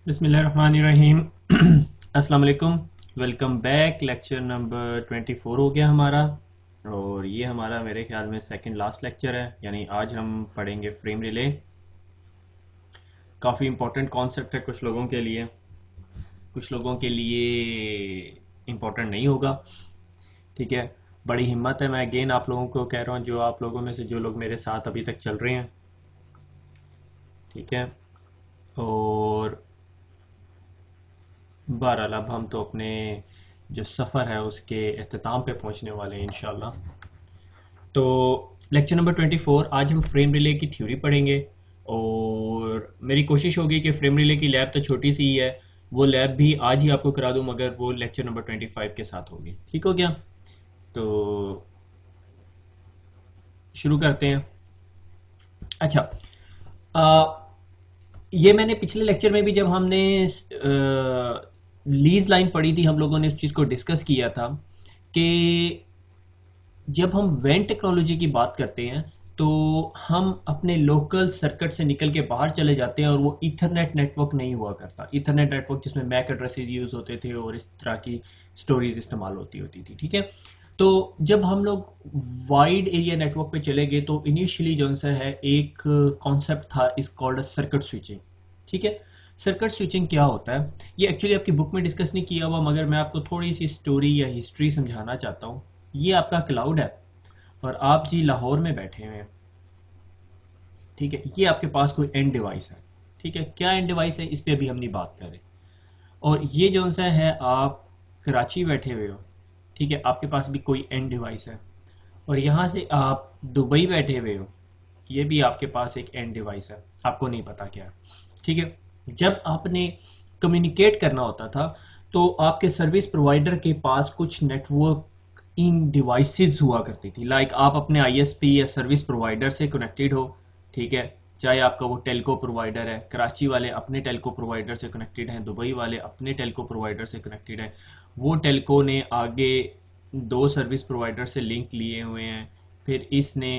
बिस्मिल्लाहिर्रहमानिर्रहीम। अस्सलाम वालेकुम। Welcome back. लेक्चर नंबर 24 हो गया हमारा, और ये हमारा मेरे ख्याल में सेकंड लास्ट लेक्चर है। यानी आज हम पढ़ेंगे फ्रेम रिले। काफ़ी इम्पोर्टेंट कॉन्सेप्ट है कुछ लोगों के लिए, कुछ लोगों के लिए इम्पोर्टेंट नहीं होगा। ठीक है, बड़ी हिम्मत है। मैं अगेन आप लोगों को कह रहा हूँ, जो आप लोगों में से जो लोग मेरे साथ अभी तक चल रहे हैं, ठीक है। और बहरहाल अब हम तो अपने जो सफ़र है उसके अख्ताम पे पहुंचने वाले हैं इंशाल्लाह। तो लेक्चर नंबर 24, आज हम फ्रेम रिले की थ्योरी पढ़ेंगे। और मेरी कोशिश होगी कि फ्रेम रिले की लैब तो छोटी सी ही है, वो लैब भी आज ही आपको करा दूं, मगर वो लेक्चर नंबर 25 के साथ होगी। ठीक हो गया? तो शुरू करते हैं। अच्छा, आ, ये मैंने पिछले लेक्चर में भी, जब हमने लीज लाइन पढ़ी थी, हम लोगों ने उस चीज़ को डिस्कस किया था कि जब हम वैन टेक्नोलॉजी की बात करते हैं तो हम अपने लोकल सर्किट से निकल के बाहर चले जाते हैं, और वो ईथरनेट नेटवर्क नहीं हुआ करता। ईथरनेट नेटवर्क जिसमें मैक एड्रेसेस यूज़ होते थे और इस तरह की स्टोरीज इस्तेमाल होती होती थी। ठीक है, तो जब हम लोग वाइड एरिया नेटवर्क पे चले गए तो इनिशियली जो सा है एक कॉन्सेप्ट था, इस कॉल्ड सर्किट स्विचिंग। ठीक है, सर्किट स्विचिंग क्या होता है ये एक्चुअली आपकी बुक में डिस्कस नहीं किया हुआ, मगर मैं आपको थोड़ी सी स्टोरी या हिस्ट्री समझाना चाहता हूँ। ये आपका क्लाउड है और आप जी लाहौर में बैठे हुए हैं। ठीक है, ये आपके पास कोई एंड डिवाइस है। ठीक है, क्या एंड डिवाइस है इस पे अभी हम नहीं बात करें। और ये जो सा है, आप कराची बैठे हुए हो। ठीक है, आपके पास भी कोई एंड डिवाइस है। और यहाँ से आप दुबई बैठे हुए हो, ये भी आपके पास एक एंड डिवाइस है, आपको नहीं पता क्या है। ठीक है, जब आपने कम्युनिकेट करना होता था तो आपके सर्विस प्रोवाइडर के पास कुछ नेटवर्क इन डिवाइसेस हुआ करती थी। लाइक आप अपने आईएसपी या सर्विस प्रोवाइडर से कनेक्टेड हो। ठीक है, चाहे आपका वो टेलको प्रोवाइडर है, कराची वाले अपने टेलको प्रोवाइडर से कनेक्टेड हैं, दुबई वाले अपने टेलको प्रोवाइडर से कनेक्टेड हैं। वो टेलको ने आगे दो सर्विस प्रोवाइडर से लिंक लिए हुए हैं, फिर इसने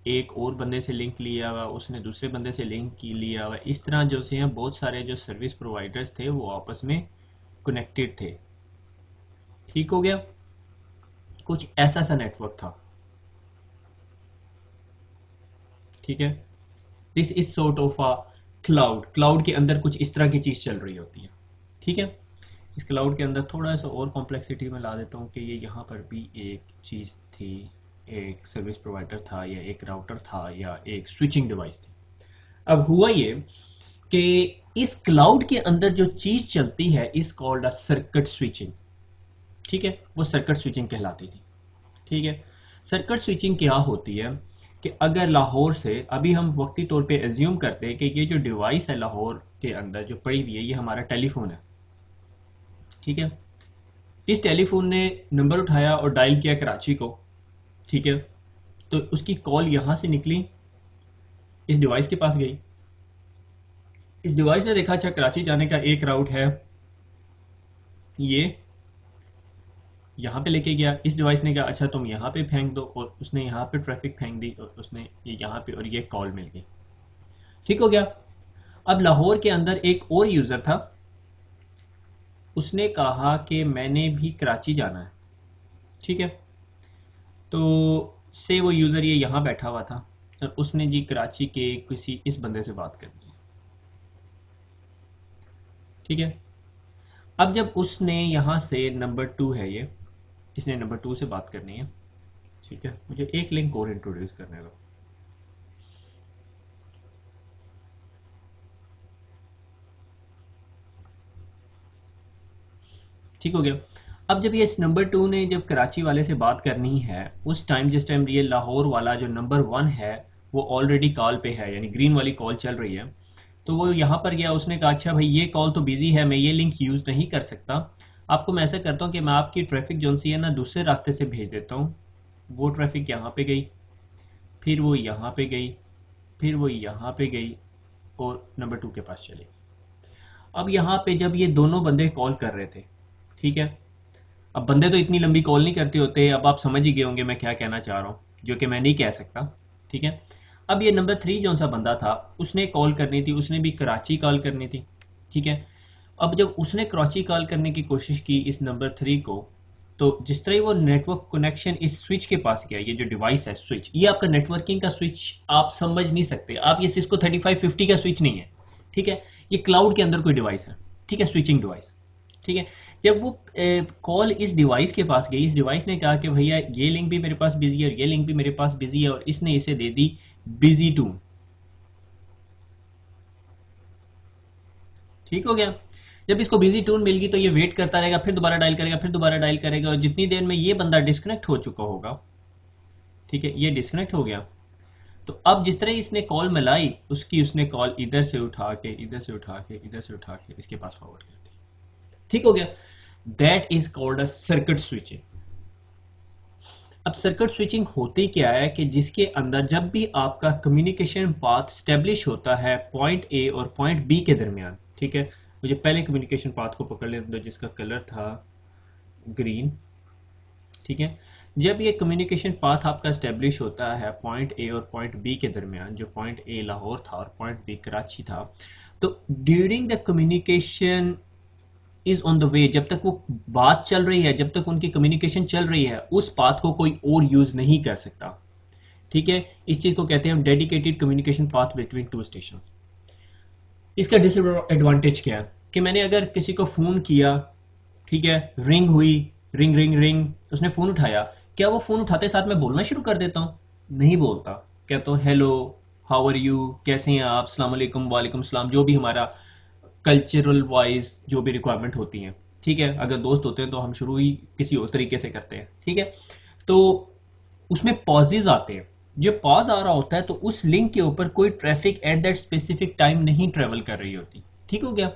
एक और बंदे से लिंक लिया हुआ, उसने दूसरे बंदे से लिंक लिया हुआ। इस तरह जो से हैं, बहुत सारे जो सर्विस प्रोवाइडर्स थे वो आपस में कनेक्टेड थे। ठीक हो गया? कुछ ऐसा सा नेटवर्क था। ठीक है, this is sort of a cloud. Cloud के अंदर कुछ इस तरह की चीज़ चल रही होती है। ठीक है, इस क्लाउड के अंदर थोड़ा सा और कॉम्प्लेक्सिटी में ला देता हूँ कि ये यहाँ पर भी एक चीज़ थी, एक सर्विस प्रोवाइडर था या एक राउटर था या एक स्विचिंग डिवाइस थी। अब हुआ ये कि इस क्लाउड के अंदर जो चीज़ चलती है इस कॉल्ड अ सर्किट स्विचिंग। ठीक है, वो सर्किट स्विचिंग कहलाती थी। ठीक है, सर्किट स्विचिंग क्या होती है कि अगर लाहौर से, अभी हम वक्ती तौर पे एज्यूम करते हैं कि ये जो डिवाइस है लाहौर के अंदर जो पड़ी हुई है, ये हमारा टेलीफोन है। ठीक है, इस टेलीफोन ने नंबर उठाया और डायल किया कराची को। ठीक है, तो उसकी कॉल यहाँ से निकली, इस डिवाइस के पास गई। इस डिवाइस ने देखा अच्छा कराची जाने का एक राउट है, ये यहाँ पे लेके गया। इस डिवाइस ने कहा अच्छा तुम यहाँ पे फेंक दो, और उसने यहाँ पे ट्रैफिक फेंक दी, और उसने ये यहाँ पे, और ये कॉल मिल गई। ठीक हो गया? अब लाहौर के अंदर एक और यूज़र था, उसने कहा कि मैंने भी कराची जाना है। ठीक है, तो से वो यूज़र ये यहाँ बैठा हुआ था, और उसने जी कराची के किसी इस बंदे से बात करनी है। ठीक है, अब जब उसने यहाँ से नंबर 2 है ये, इसने नंबर 2 से बात करनी है। ठीक है, मुझे एक लिंक और इंट्रोड्यूस करने दो। ठीक हो गया? अब जब ये इस नंबर 2 ने जब कराची वाले से बात करनी है, उस टाइम जिस टाइम ये लाहौर वाला जो नंबर 1 है वो ऑलरेडी कॉल पे है, यानी ग्रीन वाली कॉल चल रही है। तो वो यहाँ पर गया, उसने कहा अच्छा भाई ये कॉल तो बिजी है, मैं ये लिंक यूज़ नहीं कर सकता। आपको मैं ऐसा करता हूँ कि मैं आपकी ट्रैफिक जो सी है ना दूसरे रास्ते से भेज देता हूँ। वो ट्रैफिक यहाँ पे गई, फिर वो यहाँ पे गई, फिर वो यहाँ पे गई, और नंबर 2 के पास चली। अब यहाँ पे जब ये दोनों बंदे कॉल कर रहे थे, ठीक है, अब बंदे तो इतनी लंबी कॉल नहीं करते होते, अब आप समझ ही गए होंगे मैं क्या कहना चाह रहा हूँ, जो कि मैं नहीं कह सकता। ठीक है, अब ये नंबर 3 जो सा बंदा था, उसने कॉल करनी थी, उसने भी कराची कॉल करनी थी। ठीक है। अब जब उसने क्रॉची कॉल करने की कोशिश की इस नंबर 3 को, तो जिस तरह ही वो नेटवर्क कनेक्शन इस स्विच के पास गया, ये जो डिवाइस है स्विच, ये आपका नेटवर्किंग का स्विच आप समझ नहीं सकते, आप ये सिस्को 3550 का स्विच नहीं है, ठीक है, ये क्लाउड के अंदर कोई डिवाइस है, ठीक है, स्विचिंग डिवाइस, ठीक है। जब वो कॉल इस डिवाइस के पास गई, इस डिवाइस ने कहा कि भैया ये लिंक भी मेरे पास बिजी है और ये लिंक भी मेरे पास बिजी है, और इसने इसे दे दी बिजी टून, ठीक हो गया। जब इसको बिजी टून मिल गई तो ये वेट करता रहेगा, फिर दोबारा डायल करेगा, फिर दोबारा डायल करेगा, और जितनी देर में ये बंदा डिस्कनेक्ट हो चुका होगा, ठीक है, ये डिस्कनेक्ट हो गया, तो अब जिस तरह इसने कॉल मिलाई, उसकी उसने कॉल इधर से उठा के इधर से उठा के इधर से उठा के इसके पास फॉरवर्ड कर दी, ठीक हो गया। That is called a circuit switching. अब सर्किट स्विचिंग होती क्या है कि जिसके अंदर जब भी आपका कम्युनिकेशन पाथ स्टेब्लिश होता है पॉइंट ए और पॉइंट बी के दरमियान, ठीक है, मुझे पहले कम्युनिकेशन पाथ को पकड़ लेने दो जिसका कलर था ग्रीन, ठीक है। जब ये कम्युनिकेशन पाथ आपका स्टेब्लिश होता है पॉइंट ए और पॉइंट बी के दरमियान, जो पॉइंट ए लाहौर था और पॉइंट बी कराची था, तो during the communication is on the way, जब तक वो बात चल रही है, जब तक उनकी कम्युनिकेशन चल रही है, उस पाथ को कोई और यूज नहीं कर सकता, ठीक है। इस चीज को कहते हैं हम dedicated communication path between two station. इसका डिसएडवांटेज क्या है कि मैंने अगर किसी को फोन किया, ठीक है, रिंग हुई, रिंग रिंग रिंग, उसने फोन उठाया, क्या वो फोन उठाते साथ मैं बोलना शुरू कर देता हूं? नहीं बोलता, कहता हूं हेलो, हाउ आर यू, कैसे हैं आप, अस्सलाम वालेकुम, वालेकुम सलाम, जो भी हमारा कल्चरल वाइज जो भी रिक्वायरमेंट होती हैं, ठीक है। अगर दोस्त होते हैं तो हम शुरू ही किसी और तरीके से करते हैं, ठीक है। तो उसमें पॉजेज आते हैं, जो पॉज आ रहा होता है तो उस लिंक के ऊपर कोई traffic at that specific time नहीं ट्रेवल कर रही होती, ठीक हो गया।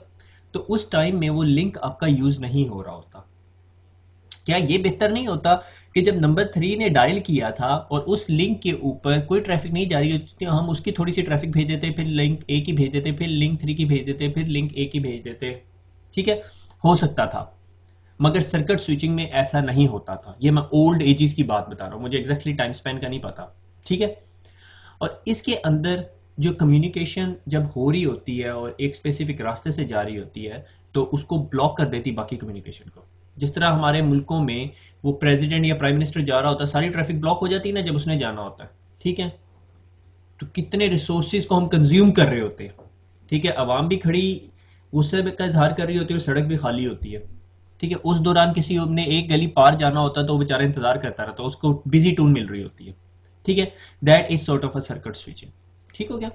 तो उस टाइम में वो लिंक आपका यूज नहीं हो रहा होता। क्या ये बेहतर नहीं होता कि जब नंबर 3 ने डायल किया था और उस लिंक के ऊपर कोई ट्रैफिक नहीं जा रही होती, हम उसकी थोड़ी सी ट्रैफिक भेज देते, फिर लिंक ए की भेज देते, फिर लिंक 3 की भेज देते, फिर लिंक ए की भेज देते, ठीक है, हो सकता था। मगर सर्किट स्विचिंग में ऐसा नहीं होता था। ये मैं ओल्ड एजेस की बात बता रहा हूं, मुझे एग्जैक्टली टाइम स्पेन का नहीं पता, ठीक है। और इसके अंदर जो कम्युनिकेशन जब हो रही होती है और एक स्पेसिफिक रास्ते से जा रही होती है, तो उसको ब्लॉक कर देती बाकी कम्युनिकेशन को। जिस तरह हमारे मुल्कों में वो प्रेसिडेंट या प्राइम मिनिस्टर जा रहा होता है, सारी ट्रैफिक ब्लॉक हो जाती है ना जब उसने जाना होता है, ठीक है। तो कितने रिसोर्सेज को हम कंज्यूम कर रहे होते हैं, ठीक है। आवाम भी खड़ी गुस्से का इजहार कर रही होती है और सड़क भी खाली होती है, ठीक है। उस दौरान किसी ने एक गली पार जाना होता है तो वो बेचारा इंतजार करता रहता है, उसको बिजी टून मिल रही होती है, ठीक है। That is sort of a circuit switching, ठीक हो गया।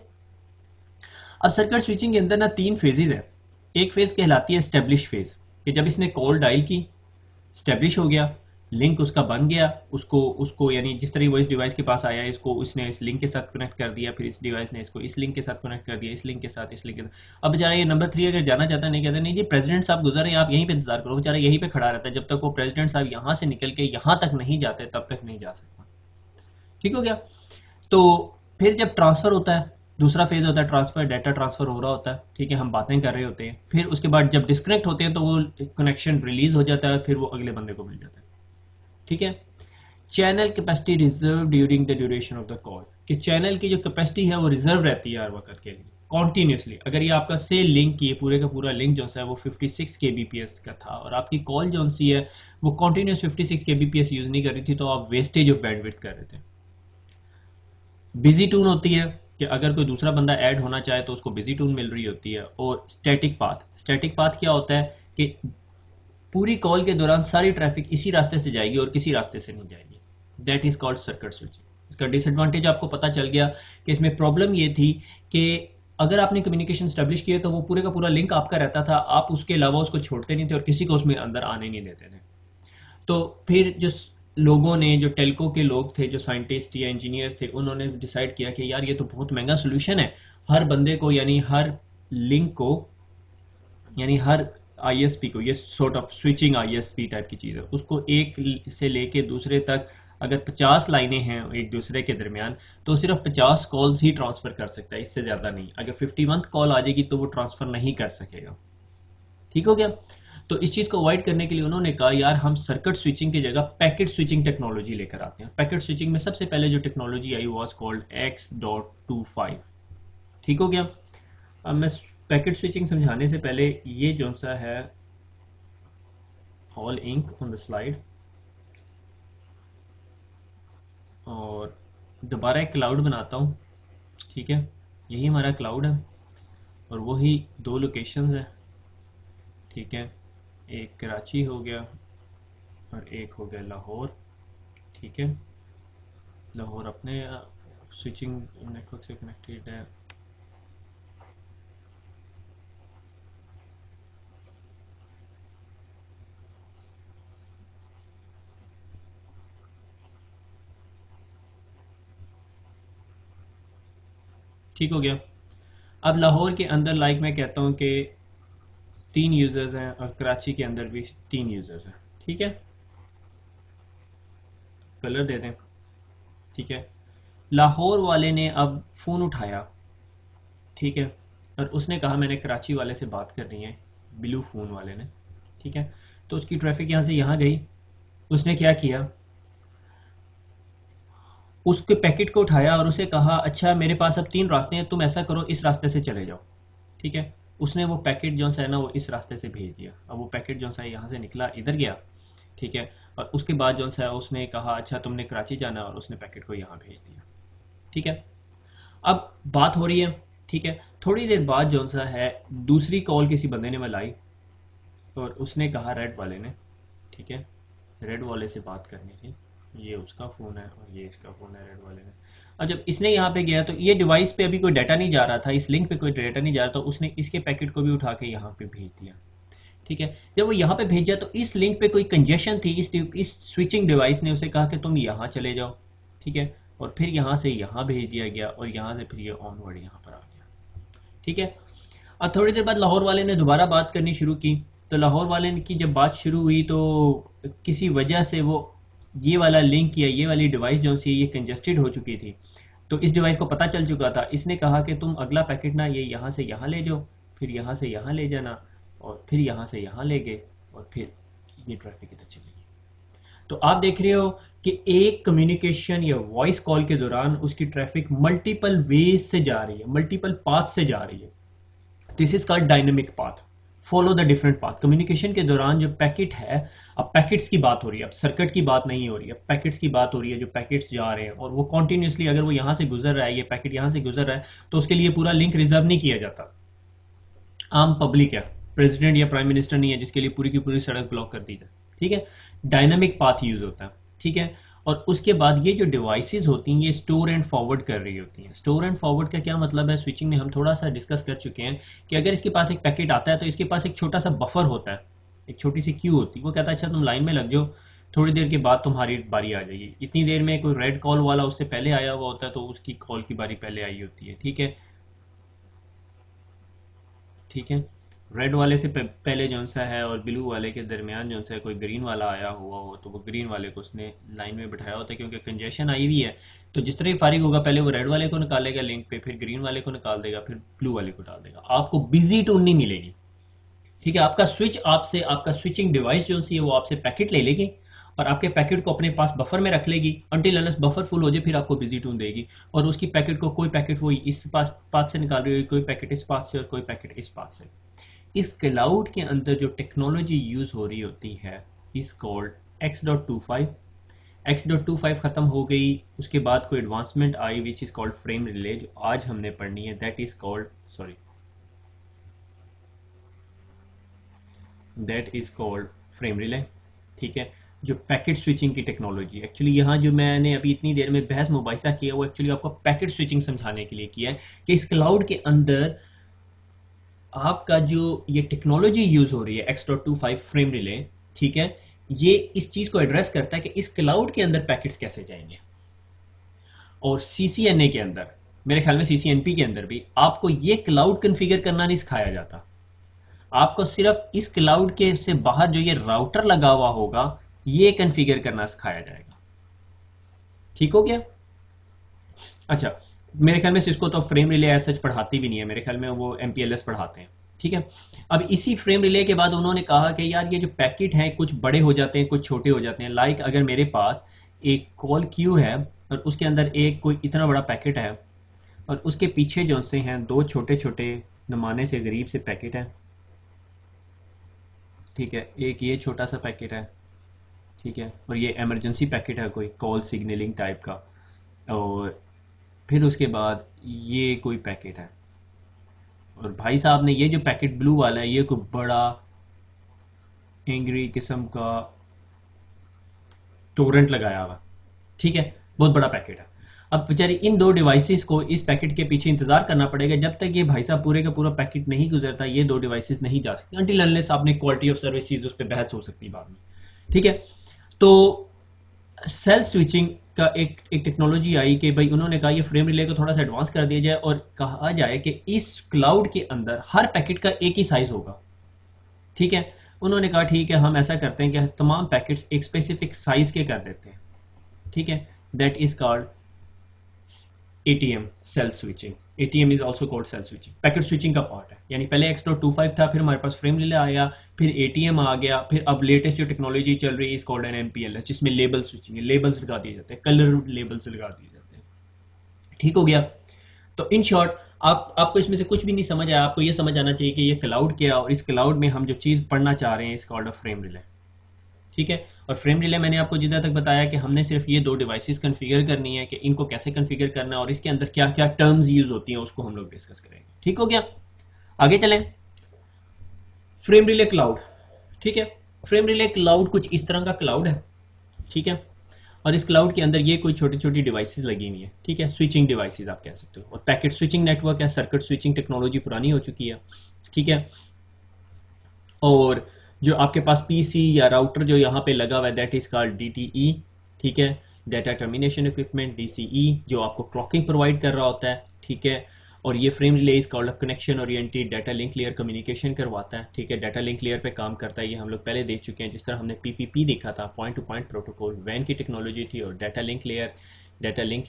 अब सर्किट स्विचिंग के अंदर ना 3 फेजेज है। एक फेज कहलाती है स्टेब्लिश फेज, कि जब इसने कॉल डायल की, स्टेब्लिश हो गया, लिंक उसका बन गया, उसको उसको यानी जिस तरह वो इस डिवाइस के पास आया, इसको उसने इस लिंक के साथ कनेक्ट कर दिया, फिर इस डिवाइस ने इसको इस लिंक के साथ कनेक्ट कर दिया, इस लिंक के साथ, इस लिंक के साथ। अब बेचारा ये नंबर 3 अगर जाना चाहता है, नहीं कहता नहीं जी प्रेसिडेंट साहब गुजर रहे हैं, आप यहीं पे इंतजार करो, बेचारा यहीं पे खड़ा रहता है, जब तक वो प्रेसिडेंट साहब यहाँ से निकल के यहाँ तक नहीं जाते तब तक नहीं जा सकता, ठीक हो गया। तो फिर जब ट्रांसफर होता है, दूसरा फेज होता है ट्रांसफर, डाटा ट्रांसफर हो रहा होता है, ठीक है, हम बातें कर रहे होते हैं, फिर उसके बाद जब डिस्कनेक्ट होते हैं तो वो कनेक्शन रिलीज हो जाता है, फिर वो अगले बंदे को मिल जाता है, ठीक है। Channel capacity reserve during the duration of the call, कि चैनल की जो कैपेसिटी है वो रिजर्व रहती है हर वक्त के लिए कॉन्टीन्यूसली। अगर ये आपका से लिंक ये पूरे का पूरा लिंक जो है वो 56 kbps का था और आपकी कॉल जो सी है वो कॉन्टीन्यूस 56 kbps यूज नहीं कर रही थी, तो आप वेस्टेज ऑफ बैंडविड्थ कर रहे थे। बिजी टून होती है कि अगर कोई दूसरा बंदा ऐड होना चाहे तो उसको बिजी टून मिल रही होती है। और स्टैटिक पाथ, स्टैटिक पाथ क्या होता है कि पूरी कॉल के दौरान सारी ट्रैफिक इसी रास्ते से जाएगी और किसी रास्ते से नहीं जाएगी। That is called circuit switching. इसका डिसएडवांटेज आपको पता चल गया कि इसमें प्रॉब्लम ये थी कि अगर आपने कम्युनिकेशन स्टैब्लिश किया तो वो पूरे का पूरा लिंक आपका रहता था, आप उसके अलावा उसको छोड़ते नहीं थे और किसी को उसमें अंदर आने नहीं देते थे। तो फिर जो लोगों ने, जो टेलको के लोग थे, जो साइंटिस्ट या इंजीनियर्स थे, उन्होंने डिसाइड किया कि यार ये तो बहुत महंगा सोल्यूशन है, हर बंदे को यानी हर लिंक को यानी हर आईएसपी को, ये sort of switching ISP type की चीज़ है, उसको एक से लेके दूसरे तक अगर 50 लाइनें हैं एक दूसरे के दरमियान तो सिर्फ 50 कॉल्स ही ट्रांसफ़र कर सकता है, इससे ज़्यादा नहीं। अगर 51 कॉल आ जाएगी तो वो ट्रांसफ़र नहीं कर सकेगा, ठीक हो गया। तो इस चीज़ को अवॉइड करने के लिए उन्होंने कहा यार हम सर्किट स्विचिंग की जगह पैकेट स्विचिंग टेक्नोलॉजी लेकर आते हैं। पैकेट स्विचिंग में सबसे पहले जो technology I was called X.25, ठीक हो गया। अब मैं पैकेट स्विचिंग समझाने से पहले ये जो सा है all ink on the slide, और दोबारा एक क्लाउड बनाता हूँ। ठीक है, यही हमारा क्लाउड है और वही दो लोकेशंस हैं। ठीक है, एक कराची हो गया और एक हो गया लाहौर। ठीक है, लाहौर अपने स्विचिंग नेटवर्क से कनेक्टेड है। ठीक हो गया। अब लाहौर के अंदर लाइक मैं कहता हूँ कि 3 यूज़र्स हैं और कराची के अंदर भी 3 यूज़र्स हैं। ठीक है, कलर दे दें। ठीक है, लाहौर वाले ने अब फ़ोन उठाया। ठीक है, और उसने कहा मैंने कराची वाले से बात करनी है, ब्लू फ़ोन वाले ने। ठीक है, तो उसकी ट्रैफिक यहाँ से यहाँ गई। उसने क्या किया, उसके पैकेट को उठाया और उसे कहा अच्छा मेरे पास अब 3 रास्ते हैं, तुम ऐसा करो इस रास्ते से चले जाओ। ठीक है, उसने वो पैकेट जो सा है ना वो इस रास्ते से भेज दिया। अब वो पैकेट जो सा है यहाँ से निकला इधर गया। ठीक है, और उसके बाद जो सा है उसने कहा अच्छा तुमने कराची जाना है, और उसने पैकेट को यहाँ भेज दिया। ठीक है, अब बात हो रही है। ठीक है, थोड़ी देर बाद जो सा है दूसरी कॉल किसी बंदे ने मलाई और उसने कहा रेड वाले ने। ठीक है, रेड वाले से बात करनी थी, ये उसका फ़ोन है और ये इसका फ़ोन है रेड वाले ने। अब जब इसने यहाँ पे गया तो ये डिवाइस पे अभी कोई डाटा नहीं जा रहा था, इस लिंक पे कोई डाटा नहीं जा रहा था, उसने इसके पैकेट को भी उठा के यहाँ पे भेज दिया। ठीक है, जब वो यहाँ पे भेजा तो इस लिंक पे कोई कंजेशन थी, इस स्विचिंग डिवाइस ने उसे कहा कि तुम यहाँ चले जाओ। ठीक है, और फिर यहाँ से यहाँ भेज दिया गया और यहाँ से फिर ये ऑनवर्ड यहाँ पर आ गया। ठीक है, और थोड़ी देर बाद लाहौर वाले ने दोबारा बात करनी शुरू की। तो लाहौर वाले की जब बात शुरू हुई तो किसी वजह से वो ये वाला लिंक या ये वाली डिवाइस जो सी ये कंजेस्टेड हो चुकी थी। तो इस डिवाइस को पता चल चुका था। इसने कहा कि तुम अगला पैकेट ना ये यहाँ से यहाँ ले जाओ, फिर यहाँ से यहाँ ले जाना, और फिर यहाँ से यहाँ ले गए, और फिर ये ट्रैफिक इधर चली गई। तो आप देख रहे हो कि एक कम्युनिकेशन या वॉइस कॉल के दौरान उसकी ट्रैफिक मल्टीपल वेज से जा रही है, मल्टीपल पाथ से जा रही है। This is called dynamic path. Follow the different path. Communication के दौरान जो पैकेट है, अब पैकेट्स की बात हो रही है, अब सर्किट की बात नहीं हो रही है, पैकेट्स की बात हो रही है। जो पैकेट्स जा रहे हैं और वो कॉन्टीन्यूसली अगर वो यहाँ से गुजर रहा है, ये पैकेट यहाँ से गुजर रहा है, तो उसके लिए पूरा लिंक रिजर्व नहीं किया जाता। आम पब्लिक है, प्रेसिडेंट या प्राइम मिनिस्टर नहीं है जिसके लिए पूरी की पूरी सड़क ब्लॉक कर दी जाए। ठीक है, डायनामिक पाथ यूज होता है। ठीक है, और उसके बाद ये जो डिवाइसेस होती हैं ये स्टोर एंड फॉरवर्ड कर रही होती हैं। स्टोर एंड फॉरवर्ड का क्या मतलब है, स्विचिंग में हम थोड़ा सा डिस्कस कर चुके हैं कि अगर इसके पास एक पैकेट आता है तो इसके पास एक छोटा सा बफर होता है, एक छोटी सी क्यू होती है। वो कहता है अच्छा तुम लाइन में लग जाओ, थोड़ी देर के बाद तुम्हारी बारी आ जाएगी। इतनी देर में कोई रेड कॉल वाला उससे पहले आया हुआ होता है तो उसकी कॉल की बारी पहले आई होती है। ठीक है, ठीक है, रेड वाले से पहले जो सा है और ब्लू वाले के दरमियान जो सा है कोई ग्रीन वाला आया हुआ हो तो वो ग्रीन वाले को उसने लाइन में बिठाया होता है, क्योंकि कंजेशन आई हुई है। तो जिस तरह ही फारिग होगा पहले वो रेड वाले को निकालेगा लिंक पे, फिर ग्रीन वाले को निकाल देगा, फिर ब्लू वाले को डाल देगा। आपको बिजी टोन नहीं मिलेगी। ठीक है, आपका स्विच आपसे, आपका स्विचिंग डिवाइस जो सी है वो आपसे पैकेट ले लेगी और आपके पैकेट को अपने पास बफर में रख लेगी अनटिल अनलेस बफर फुल हो जाए, फिर आपको बिजी टून देगी। और उसकी पैकेट को कोई पैकेट वो इस पास पाथ से निकाल रही होगी, कोई पैकेट इस पाथ से और कोई पैकेट इस पाथ से। इस क्लाउड के अंदर जो टेक्नोलॉजी यूज हो रही होती है इज कॉल्ड X.25। X.25 खत्म हो गई, उसके बाद कोई advancement I which is called frame relay, जो आज हमने पढ़नी है। That is called frame relay. ठीक है, जो पैकेट स्विचिंग की टेक्नोलॉजी एक्चुअली यहाँ जो मैंने अभी इतनी देर में बहस मुबाइसा किया वो एक्चुअली आपको पैकेट स्विचिंग समझाने के लिए किया है कि इस क्लाउड के अंदर आपका जो ये टेक्नोलॉजी यूज हो रही है X.25 फ्रेम रिले। ठीक है, ये इस चीज को एड्रेस करता है कि इस क्लाउड के अंदर पैकेट्स कैसे जाएंगे। और CCNA के अंदर, मेरे ख्याल में CCNP के अंदर भी आपको ये क्लाउड कन्फिगर करना नहीं सिखाया जाता। आपको सिर्फ इस क्लाउड के से बाहर जो ये राउटर लगा हुआ होगा ये कन्फिगर करना सिखाया जाएगा। ठीक हो गया। अच्छा, मेरे ख्याल में सिस्को तो फ्रेम रिले एज सच पढ़ाती भी नहीं है, मेरे ख्याल में वो MPLS पढ़ाते हैं। ठीक है, अब इसी फ्रेम रिले के बाद उन्होंने कहा कि यार ये जो पैकेट हैं कुछ बड़े हो जाते हैं कुछ छोटे हो जाते हैं। लाइक अगर मेरे पास एक कॉल क्यू है और उसके अंदर एक कोई इतना बड़ा पैकेट है और उसके पीछे जो से हैं दो छोटे छोटे नमाने से गरीब से पैकेट है, ठीक है, एक ये छोटा सा पैकेट है, ठीक है, और ये इमरजेंसी पैकेट है कोई कॉल सिग्नलिंग टाइप का, और फिर उसके बाद ये कोई पैकेट है, और भाई साहब ने ये जो पैकेट ब्लू वाला है ये कोई बड़ा एंग्री किस्म का टोरेंट लगाया हुआ, ठीक है, बहुत बड़ा पैकेट है। अब बेचारी इन दो डिवाइसेस को इस पैकेट के पीछे इंतजार करना पड़ेगा जब तक ये भाई साहब पूरे का पूरा पैकेट नहीं गुजरता, ये दो डिवाइसेस नहीं जा सकती अनटिल अनलेस आपने क्वालिटी ऑफ सर्विस चीज उस पर बहस हो सकती है बाद में, ठीक है। तो सेल स्विचिंग का एक टेक्नोलॉजी आई कि भाई उन्होंने कहा ये फ्रेम रिले को थोड़ा सा एडवांस कर दिया जाए और कहा जाए कि इस क्लाउड के अंदर हर पैकेट का एक ही साइज होगा, ठीक है। उन्होंने कहा ठीक है हम ऐसा करते हैं कि तमाम पैकेट्स एक स्पेसिफिक साइज के कर देते हैं, ठीक है, that is called ATM cell switching. ATM is also called cell switching, packet switching का पार्ट है। यानी पहले X.25 था, फिर हमारे पास फ्रेम रिले आया, फिर एटीएम आ गया, फिर अब लेटेस्ट जो टेक्नोलॉजी चल रही है इज कॉल्ड एन MPLS, जिसमें लेबल स्विचिंग है, लेबल्स लगा दिए जाते हैं, कलर लेबल्स लगा दिए जाते हैं, ठीक हो गया। तो इन शॉर्ट आपको इसमें से कुछ भी नहीं समझ आया, आपको ये समझ आना चाहिए कि ये क्लाउड क्या, और इस क्लाउड में हम जो चीज़ पढ़ना चाह रहे हैं इस कॉल्ड फ्रेम रिले, ठीक है। और फ्रेम रिले मैंने आपको जितना तक बताया कि हमने सिर्फ ये दो डिवाइसेस कन्फिगर करनी है कि इनको कैसे कन्फिगर करना है और इसके अंदर क्या क्या टर्म्स यूज होती हैं उसको हम लोग डिस्कस करेंगे, ठीक हो गया। आगे चलें, फ्रेम रिले क्लाउड, ठीक है। फ्रेम रिले क्लाउड कुछ इस तरह का क्लाउड है, ठीक है, और इस क्लाउड के अंदर ये कोई छोटी छोटी डिवाइसेस लगी हुई है, ठीक है, स्विचिंग डिवाइसेस आप कह सकते हो, और पैकेट स्विचिंग नेटवर्क है, सर्किट स्विचिंग टेक्नोलॉजी पुरानी हो चुकी है, ठीक है। और जो आपके पास पीसी या राउटर जो यहाँ पे लगा हुआ है दैट इज कॉल्ड DTE, ठीक है, डाटा टर्मिनेशन इक्विपमेंट, DCE, जो आपको क्लॉकिंग प्रोवाइड कर रहा होता है, ठीक है। और ये frame relay is called connection oriented data link layer communication करवाता है, ठीक है, डाटा लिंक लेयर पे काम करता है, ये हम लोग पहले देख चुके हैं। जिस तरह हमने PPP देखा था, पॉइंट टू पॉइंट प्रोटोकॉल, वैन की टेक्नोलॉजी थी, और डाटा लिंक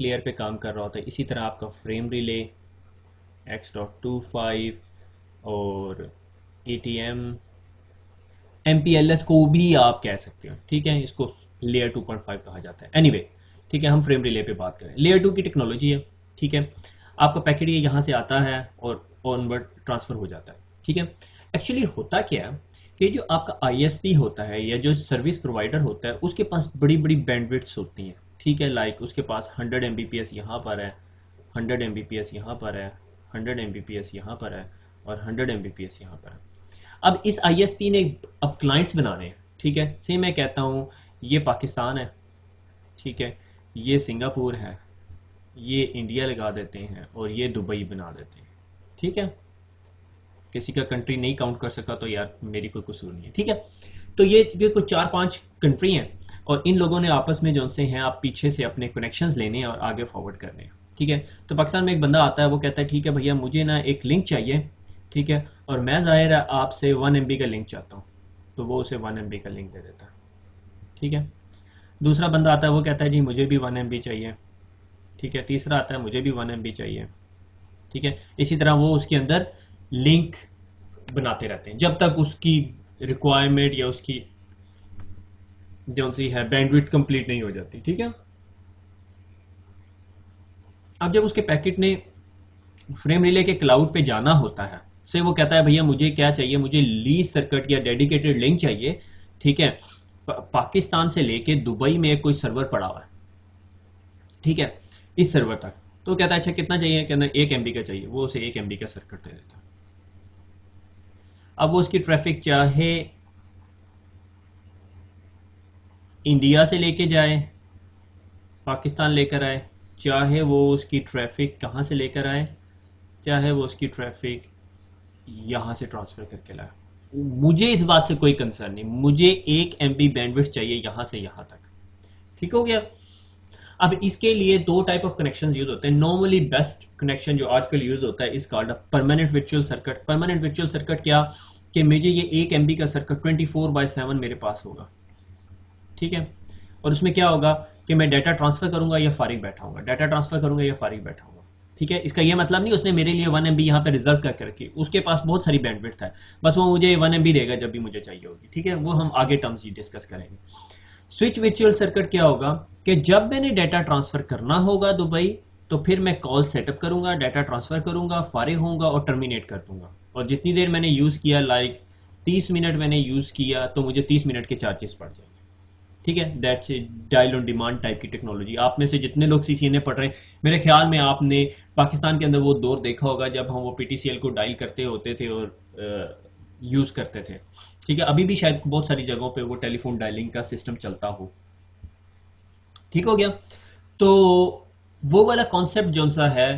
लेयर पे काम कर रहा होता है। इसी तरह आपका फ्रेम रिले X.25 और ATM MPLS को भी आप कह सकते हो, ठीक है, इसको लेयर 2.5 कहा जाता है। एनीवे, ठीक है, हम फ्रेम रिले पे बात करें, लेयर 2 की टेक्नोलॉजी है, ठीक है। आपका पैकेट ये यहाँ से आता है और ऑनवर्ड ट्रांसफर हो जाता है, ठीक है। एक्चुअली होता क्या है कि जो आपका ISP होता है या जो सर्विस प्रोवाइडर होता है उसके पास बड़ी बड़ी बैंडविड्थ्स होती हैं, ठीक है, लाइक उसके पास 100 Mbps यहाँ पर है, 100 Mbps यहाँ पर है, 100 Mbps यहाँ पर है, और 100 Mbps यहाँ पर है। अब इस ISP ने अब क्लाइंट्स बनाने हैं, ठीक है, से मैं कहता हूँ ये पाकिस्तान है, ठीक है, ये सिंगापुर है, ये इंडिया लगा देते हैं, और ये दुबई बना देते हैं, ठीक है। किसी का कंट्री नहीं काउंट कर सका तो यार मेरी कोई कसूर नहीं है, ठीक है। तो ये कुछ 4-5 कंट्री हैं, और इन लोगों ने आपस में जो उनसे हैं आप पीछे से अपने कनेक्शंस लेने हैं और आगे फॉरवर्ड करने हैं, ठीक है। तो पाकिस्तान में एक बंदा आता है, वो कहता है ठीक है भैया मुझे ना एक लिंक चाहिए, ठीक है, और मैं ज़ाहिर है आपसे 1 MB का लिंक चाहता हूँ, तो वो उसे 1 MB का लिंक दे देता है, ठीक है। दूसरा बंदा आता है, वो कहता है जी मुझे भी 1 MB चाहिए, ठीक है। तीसरा आता है मुझे भी 1 MB चाहिए, ठीक है। इसी तरह वो उसके अंदर लिंक बनाते रहते हैं जब तक उसकी रिक्वायरमेंट या उसकी जो सी है बैंडविड्थ कंप्लीट नहीं हो जाती, ठीक है। अब जब उसके पैकेट ने फ्रेम रिले के क्लाउड पे जाना होता है, से वो कहता है भैया मुझे क्या चाहिए, मुझे लीज सर्किट या डेडिकेटेड लिंक चाहिए, ठीक है, पाकिस्तान से लेके दुबई में कोई सर्वर पड़ा हुआ है, ठीक है, इस सर्वर तक। तो कहता है अच्छा कितना चाहिए, कहता है 1 MB का चाहिए, वो उसे 1 MB का सर्किट दे देता है। अब वो उसकी ट्रैफिक चाहे इंडिया से लेके जाए पाकिस्तान लेकर आए, चाहे वो उसकी ट्रैफिक कहाँ से लेकर आए, चाहे वो उसकी ट्रैफिक यहाँ से ट्रांसफ़र करके लाए, मुझे इस बात से कोई कंसर्न नहीं, मुझे 1 MB बैंडविड्थ चाहिए यहाँ से यहाँ तक, ठीक हो गया। अब इसके लिए 2 टाइप ऑफ कनेक्शन यूज होते हैं। नॉर्मली बेस्ट कनेक्शन जो आजकल यूज होता है इस called permanent virtual circuit. Permanent virtual circuit क्या कि मुझे ये 1 MB का सर्किट 24/7 मेरे पास होगा, ठीक है, और उसमें क्या होगा कि मैं डाटा ट्रांसफर करूंगा या फारिग बैठा हूँ, डाटा ट्रांसफर करूंगा या फारिग बैठा हूँ, ठीक है। इसका ये मतलब नहीं उसने मेरे लिए 1 MB यहाँ पे रिजर्व करके रखी, उसके पास बहुत सारी बैंडविड्थ है, बस वो मुझे 1 MB देगा जब भी मुझे चाहिए होगी, ठीक है। वो हम आगे टर्म्स डिस्कस करेंगे। स्विच वर्चुअल सर्किट क्या होगा कि जब मैंने डाटा ट्रांसफर करना होगा दुबई, तो फिर मैं कॉल सेटअप करूँगा, डाटा ट्रांसफ़र करूँगा, फारिग होऊंगा और टर्मिनेट कर दूँगा। और जितनी देर मैंने यूज़ किया, लाइक 30 मिनट मैंने यूज़ किया, तो मुझे 30 मिनट के चार्जेस पड़ जाएंगे। ठीक है, that's a dial on demand type की टेक्नोलॉजी। आप में से जितने लोग सीसीएनए पढ़ रहे हैं, मेरे ख्याल में आपने पाकिस्तान के अंदर वो दौर देखा होगा जब हम वो पीटीसीएल को डायल करते होते थे और यूज़ करते थे। ठीक है, अभी भी शायद बहुत सारी जगहों पे वो टेलीफोन डायलिंग का सिस्टम चलता हो। ठीक हो गया। तो वो वाला कॉन्सेप्ट जो सा है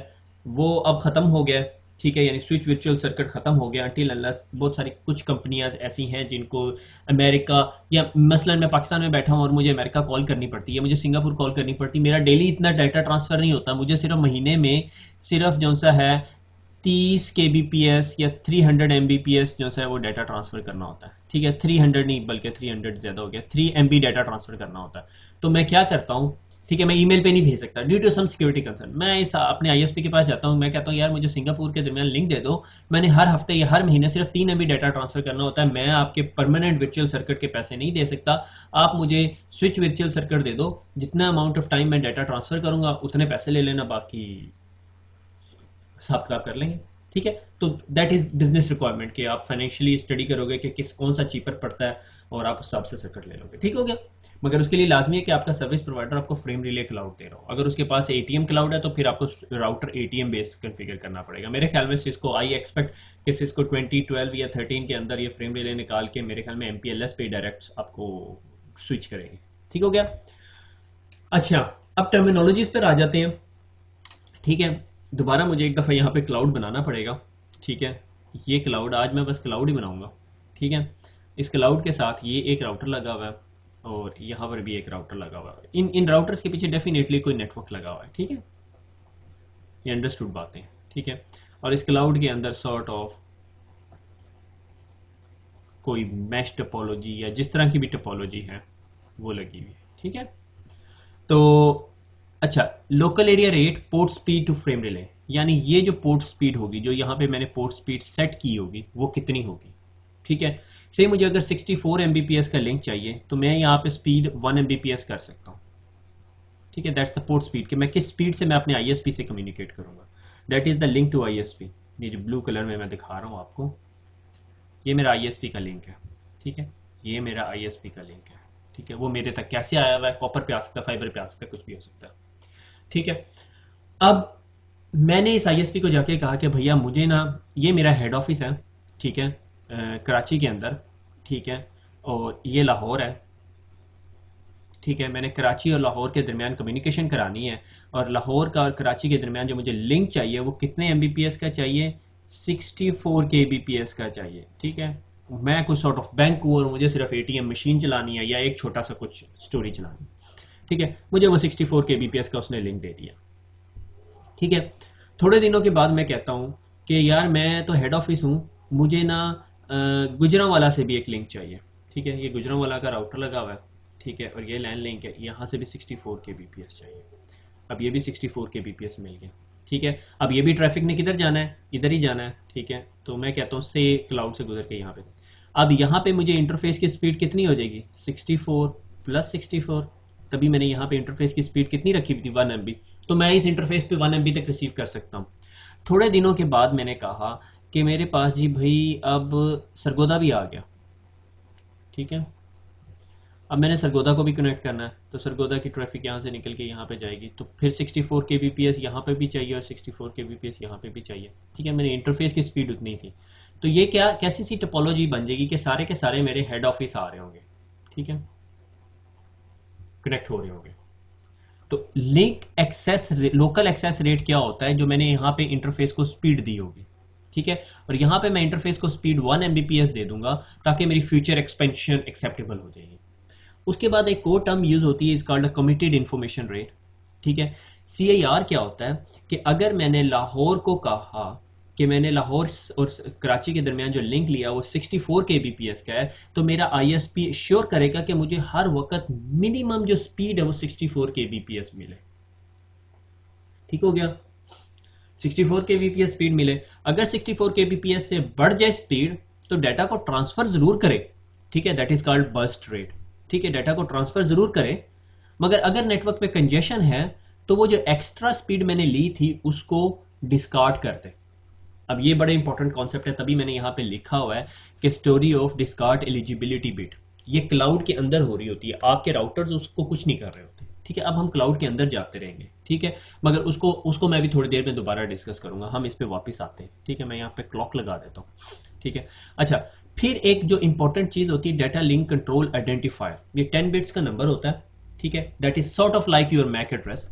वो अब ख़त्म हो गया। ठीक है, यानी स्विच वर्चुअल सर्किट ख़त्म हो गया अनटिल अनलेस बहुत सारी कुछ कंपनियां ऐसी हैं जिनको अमेरिका, या मसलन मैं पाकिस्तान में बैठा हूँ और मुझे अमेरिका कॉल करनी पड़ती है, मुझे सिंगापुर कॉल करनी पड़ती है, मेरा डेली इतना डाटा ट्रांसफ़र नहीं होता, मुझे सिर्फ महीने में सिर्फ जो सा है 30 kbps या 300 mbps जो सा है वो डाटा ट्रांसफ़र करना होता है। ठीक है, 300 नहीं बल्कि 300 ज़्यादा हो गया, 3 MB डाटा ट्रांसफ़र करना होता है। तो मैं क्या करता हूँ, ठीक है, मैं ईमेल पे नहीं भेज सकता due to some security concern. मैं इस अपने आईएसपी के पास जाता हूँ, मैं कहता हूँ यार मुझे सिंगापुर के दरमियान लिंक दे दो, मैंने हर हफ्ते या हर महीने सिर्फ 3 MB डाटा ट्रांसफ़र करना होता है, मैं आपके परमानेंट वर्चुअल सर्किट के पैसे नहीं दे सकता, आप मुझे स्विच वर्चुअल सर्किट दे दो, जितना अमाउंट ऑफ टाइम मैं डाटा ट्रांसफ़र करूँगा उतने पैसे ले लेना, बाकी हिसाब किताब कर लेंगे। ठीक है, तो दैट इज़ बिजनेस रिक्वायरमेंट कि आप फाइनेंशियली स्टडी करोगे कि किस कौन सा चीपर पड़ता है और आप उस हिसाब से सर्किट ले लोगे। ठीक हो गया, मगर उसके लिए लाजमी है कि आपका सर्विस प्रोवाइडर आपको फ्रेम रिले क्लाउड दे रहा हो। अगर उसके पास एटीएम क्लाउड है तो फिर आपको राउटर एटीएम बेस कन्फिगर करना पड़ेगा। मेरे ख्याल में सिस्को, आई एक्सपेक्ट कि सिस्को 2012 या 13 के अंदर ये फ्रेम रिले निकाल के मेरे ख्याल में MPLS पे डायरेक्ट आपको स्विच करेगी। ठीक हो गया। अच्छा, अब टर्मिनोलॉजीज पर आ जाते हैं। ठीक है, दोबारा मुझे एक दफ़ा यहाँ पे क्लाउड बनाना पड़ेगा। ठीक है, ये क्लाउड, आज मैं बस क्लाउड ही बनाऊंगा। ठीक है, इस क्लाउड के साथ ये एक राउटर लगा हुआ है और यहाँ पर भी एक राउटर लगा हुआ है। इन राउटर्स के पीछे डेफिनेटली कोई नेटवर्क लगा हुआ है। ठीक है, ये अंडरस्टूड बातें। ठीक है, और इस क्लाउड के अंदर सॉर्ट ऑफ कोई मैश टोपोलॉजी या जिस तरह की भी टोपोलॉजी है वो लगी हुई है। ठीक है, तो अच्छा, local area rate port speed to frame relay, यानी ये जो पोर्ट स्पीड होगी, जो यहाँ पे मैंने पोर्ट स्पीड सेट की होगी, वो कितनी होगी। ठीक है, से मुझे अगर 64 Mbps का लिंक चाहिए तो मैं यहाँ पे स्पीड 1 Mbps कर सकता हूँ। ठीक है, दैट्स द पोर्ट स्पीड, कि मैं किस स्पीड से मैं अपने ISP से कम्युनिकेट करूँगा। That is the link to ISP। ये जो ब्लू कलर में मैं दिखा रहा हूँ आपको, ये मेरा ISP का लिंक है। ठीक है, ये मेरा ISP का लिंक है। ठीक है, वो मेरे तक कैसे आया हुआ है, कॉपर पे आ सकता है, फाइबर पे आ सकता है, कुछ भी हो सकता है। ठीक है, अब मैंने इस ISP को जाके कहा कि भैया मुझे ना, ये मेरा हेड ऑफिस है, ठीक है, कराची के अंदर, ठीक है, और ये लाहौर है। ठीक है, मैंने कराची और लाहौर के दरमियान कम्युनिकेशन करानी है, और लाहौर का और कराची के दरमियान जो मुझे लिंक चाहिए वो कितने MBPS का चाहिए, 64 kbps का चाहिए। ठीक है, मैं कुछ सॉर्ट ऑफ बैंक हूँ और मुझे सिर्फ ATM मशीन चलानी है या एक छोटा सा कुछ स्टोरी चलानी है। ठीक है, मुझे वो 64 kbps का उसने लिंक दे दिया। ठीक है, थोड़े दिनों के बाद मैं कहता हूँ कि यार मैं तो हेड ऑफिस हूँ, मुझे ना गुजरांवाला से भी एक लिंक चाहिए। ठीक है, ये गुजरांवाला का राउटर लगा हुआ है। ठीक है, और ये लैंड लिंक है, यहाँ से भी 64 kbps चाहिए। अब ये भी 64 kbps मिल गया। ठीक है, अब ये भी ट्रैफिक ने किधर जाना है, इधर ही जाना है। ठीक है, तो मैं कहता हूँ से क्लाउड से गुजर के यहाँ पे, अब यहाँ पे मुझे इंटरफेस की स्पीड कितनी हो जाएगी, 64 + 64। तभी मैंने यहाँ पे इंटरफेस की स्पीड कितनी रखी हुई थी, 1 MB, तो मैं इस इंटरफेस पे 1 MB तक रिसीव कर सकता हूँ। थोड़े दिनों के बाद मैंने कहा कि मेरे पास जी भाई अब सरगोदा भी आ गया। ठीक है, अब मैंने सरगोदा को भी कनेक्ट करना है, तो सरगोदा की ट्रैफिक यहाँ से निकल के यहाँ पे जाएगी, तो फिर 64 kbps यहाँ पे भी चाहिए और 64 kbps यहाँ पे भी चाहिए। ठीक है, मेरे इंटरफेस की स्पीड उतनी थी। तो ये क्या कैसी सी टोपोलॉजी बन जाएगी कि सारे के सारे मेरे हेड ऑफिस आ रहे होंगे। ठीक है, कनेक्ट हो रहे होंगे। तो link access, local access rate क्या होता है, जो मैंने यहाँ पे इंटरफेस को स्पीड दी होगी। ठीक है, और यहाँ पे मैं इंटरफेस को स्पीड 1 Mbps दे दूंगा ताकि मेरी फ्यूचर एक्सपेंशन एक्सेप्टेबल हो जाएगी। उसके बाद एक और टर्म यूज होती है, इस कॉल्ड कमिटेड इन्फॉर्मेशन रेट। ठीक है, CIR क्या होता है कि अगर मैंने लाहौर को कहा कि मैंने लाहौर और कराची के दरमियान जो लिंक लिया वो 64 kbps का है, तो मेरा ISP श्योर करेगा कि मुझे हर वक्त मिनिमम जो स्पीड है वो 64 kbps मिले। ठीक हो गया, 64 kbps स्पीड मिले। अगर 64 kbps से बढ़ जाए स्पीड तो डाटा को ट्रांसफर जरूर करे। ठीक है, that is called burst rate. ठीक है, डाटा को ट्रांसफर जरूर करे, मगर अगर नेटवर्क पे कंजेशन है तो वो जो एक्स्ट्रा स्पीड मैंने ली थी उसको डिस्कार्ड कर दे। अब ये बड़ा इंपॉर्टेंट कॉन्सेप्ट है, तभी मैंने यहाँ पे लिखा हुआ है कि story of discard eligibility bit. ये क्लाउड के अंदर हो रही होती है, आपके राउटर्स उसको कुछ नहीं कर रहे होते। ठीक है, अब हम क्लाउड के अंदर जाते रहेंगे। ठीक है, मगर उसको उसको मैं भी थोड़ी देर में दोबारा डिस्कस करूंगा, हम इस पे वापस आते हैं। ठीक है, मैं यहाँ पे क्लॉक लगा देता हूँ। ठीक है, अच्छा, फिर एक जो इंपॉर्टेंट चीज होती है डाटा लिंक कंट्रोल आइडेंटिफायर। ये 10 बिट्स का नंबर होता है। ठीक है, that is sort of like your MAC address.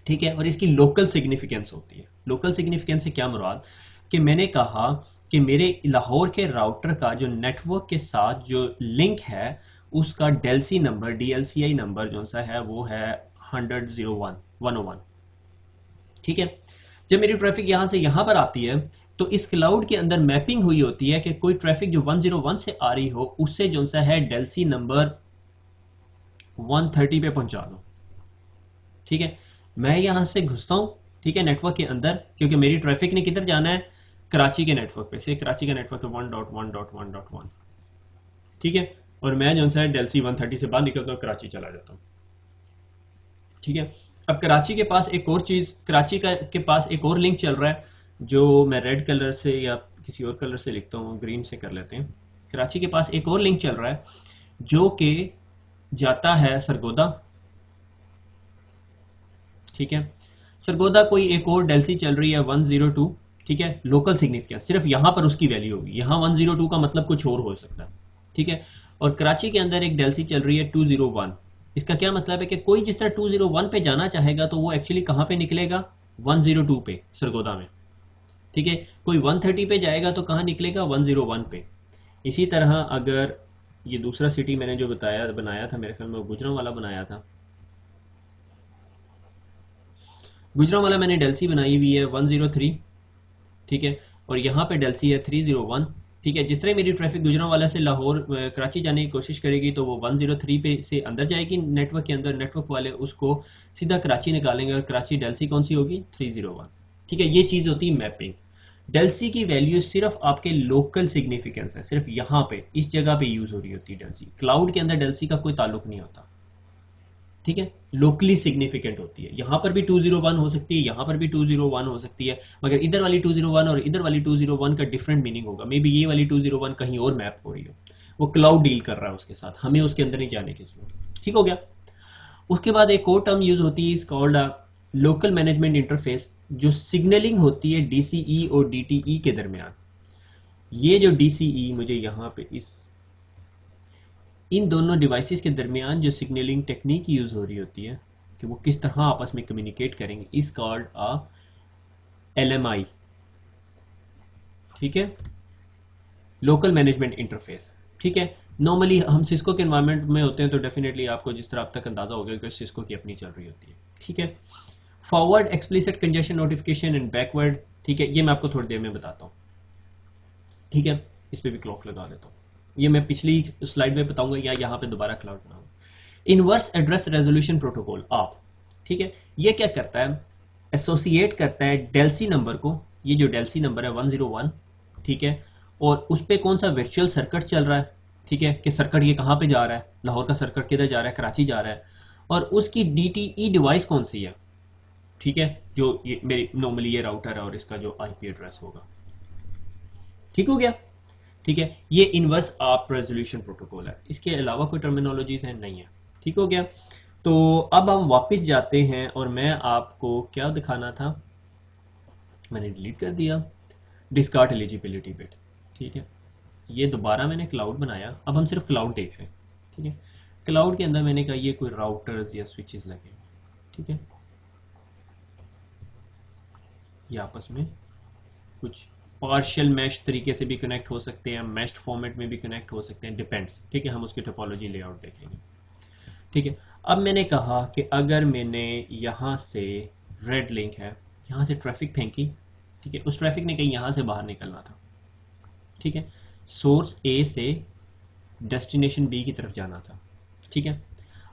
ठीक है, और इसकी लोकल सिग्निफिकेंस होती है। लोकल सिग्निफिकेंस से क्या मुराद, कि मैंने कहा कि मेरे लाहौर के राउटर का जो नेटवर्क के साथ जो लिंक है उसका डेलसी नंबर, डीएलसीआई नंबर जो सा है वो है 100.101। ठीक है, जब मेरी ट्रैफिक यहां से यहां पर आती है तो इस क्लाउड के अंदर मैपिंग हुई होती है कि कोई ट्रैफिक जो 101 से आ रही हो उससे जो सा है डेलसी नंबर 130 पे पहुंचा दो। ठीक है, मैं यहां से घुसता हूं, ठीक है, नेटवर्क के अंदर, क्योंकि मेरी ट्रैफिक ने किधर जाना है, कराची के नेटवर्क पे से। कराची का नेटवर्क है 1.1.1.1। ठीक है, और मैं जो है डेलसी 130 से बाहर निकलता हूँ, कराची चला जाता हूँ। ठीक है, अब कराची के पास एक और चीज, कराची का के पास एक और लिंक चल रहा है जो मैं रेड कलर से या किसी और कलर से लिखता हूँ, ग्रीन से कर लेते हैं। कराची के पास एक और लिंक चल रहा है जो कि जाता है सरगोदा। ठीक है, सरगोदा कोई एक और डेल्सी चल रही है 102। ठीक है, लोकल सिग्निफिकेंस सिर्फ यहां पर उसकी वैल्यू होगी, यहां 102 का मतलब कुछ और हो सकता है। ठीक है, और कराची के अंदर एक डेल्सी चल रही है 201। इसका क्या मतलब है कि कोई जिस तरह 201 पे जाना चाहेगा तो वो एक्चुअली कहां पे निकलेगा, 102 पे, सरगोदा में। ठीक है, कोई 130 पे जाएगा तो कहां निकलेगा, 101 पे। इसी तरह अगर ये दूसरा सिटी मैंने जो बताया बनाया था, मेरे ख्याल में गुजरांवाला बनाया था, गुजरांवाला मैंने डेल्सी बनाई हुई है 103। ठीक है, और यहाँ पे डेल्सी है 301। ठीक है, जिस तरह मेरी ट्रैफिक गुजरांवाला से लाहौर कराची जाने की कोशिश करेगी तो वो 103 पे से अंदर जाएगी नेटवर्क के अंदर, नेटवर्क वाले उसको सीधा कराची निकालेंगे और कराची डेल्सी कौन सी होगी, 301। ठीक है, ये चीज़ होती है मैपिंग। डेल्सी की वैल्यू सिर्फ आपके लोकल सिग्निफिकेंस है, सिर्फ यहाँ पे इस जगह पे यूज हो रही होती है डेल्सी। क्लाउड के अंदर डेल्सी का कोई ताल्लुक नहीं होता। ठीक है, लोकली सिग्निफिकेंट होती है। यहां पर भी 201 हो सकती है, यहां पर भी 201 हो सकती है, मगर इधर वाली 201 और इधर वाली 201 का डिफरेंट मीनिंग होगा। मे बी ये वाली 201 कहीं और मैप हो रही हो, वो क्लाउड डील कर रहा है उसके साथ, हमें उसके अंदर नहीं जाने की जरूरत। ठीक हो गया। उसके बाद एक और टर्म यूज होती है, इस कॉल्ड लोकल मैनेजमेंट इंटरफेस, जो सिग्नलिंग होती है डीसीई और डीटीई के दरमियान। ये जो डीसीई मुझे यहाँ पे इस इन दोनों डिवाइसेस के दरमियान जो सिग्नलिंग टेक्निक यूज हो रही होती है कि वो किस तरह आपस में कम्युनिकेट करेंगे, इस कॉल्ड आ एलएमआई। ठीक है, लोकल मैनेजमेंट इंटरफेस। ठीक है, नॉर्मली हम सिस्को के एनवायरनमेंट में होते हैं तो डेफिनेटली आपको जिस तरह अब तक अंदाजा हो गया कि सिस्को की अपनी चल रही होती है। ठीक है, forward explicit congestion notification and backward. ठीक है, ये मैं आपको थोड़ी देर में बताता हूँ। ठीक है, इस पर भी क्लॉक लगा देता हूँ, ये मैं पिछली स्लाइड में बताऊंगा या यहाँ पे दोबारा क्लाउड बनाऊंगा। इनवर्स एड्रेस रेजोल्यूशन प्रोटोकॉल आप। ठीक है, ये क्या करता है, एसोसिएट करता है डेल्सी नंबर को, ये जो डेल्सी नंबर है 101। ठीक है, और उस पर कौन सा वर्चुअल सर्किट चल रहा है। ठीक है, कि सर्किट ये कहाँ पे जा रहा है, लाहौर का सर्किट किधर जा रहा है, कराची जा रहा है, और उसकी डीटीई डिवाइस कौन सी है। ठीक है, जो ये मेरी नॉर्मली ये राउटर है और इसका जो आईपी एड्रेस होगा। ठीक हो गया। ठीक है, ये इनवर्स आप रेजोल्यूशन प्रोटोकॉल है, इसके अलावा कोई टर्मिनोलॉजीज है नहीं है। ठीक हो गया। तो अब हम वापस जाते हैं और मैं आपको क्या दिखाना था, मैंने डिलीट कर दिया, डिस्कार्ड एलिजिबिलिटी बिट। ठीक है, ये दोबारा मैंने क्लाउड बनाया, अब हम सिर्फ क्लाउड देख रहे हैं। ठीक है, क्लाउड के अंदर मैंने कहा ये कोई राउटर्स या स्विचेस लगे। ठीक है, ये आपस में कुछ पार्शियल मैश तरीके से भी कनेक्ट हो सकते हैं, मैश्ड फॉर्मेट में भी कनेक्ट हो सकते हैं, डिपेंड्स। ठीक है, हम उसकी टोपोलॉजी लेआउट देखेंगे। ठीक है, अब मैंने कहा कि अगर मैंने यहाँ से रेड लिंक है, यहाँ से ट्रैफिक फेंकी। ठीक है, उस ट्रैफिक ने कहीं यहाँ से बाहर निकलना था। ठीक है, सोर्स ए से डेस्टिनेशन बी की तरफ जाना था। ठीक है,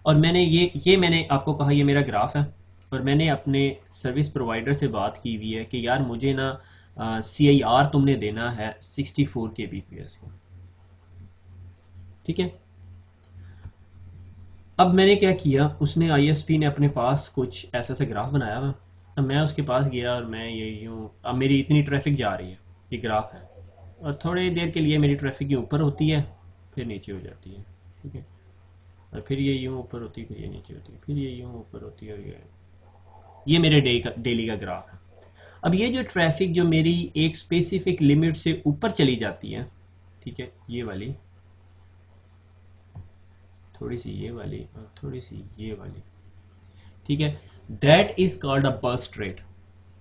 और मैंने ये मैंने आपको कहा ये मेरा ग्राफ है, और मैंने अपने सर्विस प्रोवाइडर से बात की हुई है कि यार मुझे ना CIR तुमने देना है 64 kbps को। ठीक है, अब मैंने क्या किया, उसने आईएसपी ने अपने पास कुछ ऐसा सा ग्राफ बनाया हुआ। अब मैं उसके पास गया और मैं ये यूँ, अब मेरी इतनी ट्रैफिक जा रही है, ये ग्राफ है, और थोड़ी देर के लिए मेरी ट्रैफिक ये ऊपर होती है, फिर नीचे हो जाती है, ठीक है, और फिर ये यूँ ऊपर होती है, फिर ये नीचे होती है, फिर ये यूँ ऊपर होती है, और ये मेरे डेली का ग्राफ है। अब ये जो ट्रैफिक जो मेरी एक स्पेसिफिक लिमिट से ऊपर चली जाती है, ठीक है, ये वाली, थोड़ी सी ये वाली और थोड़ी सी ये वाली, ठीक है, that is called a burst rate.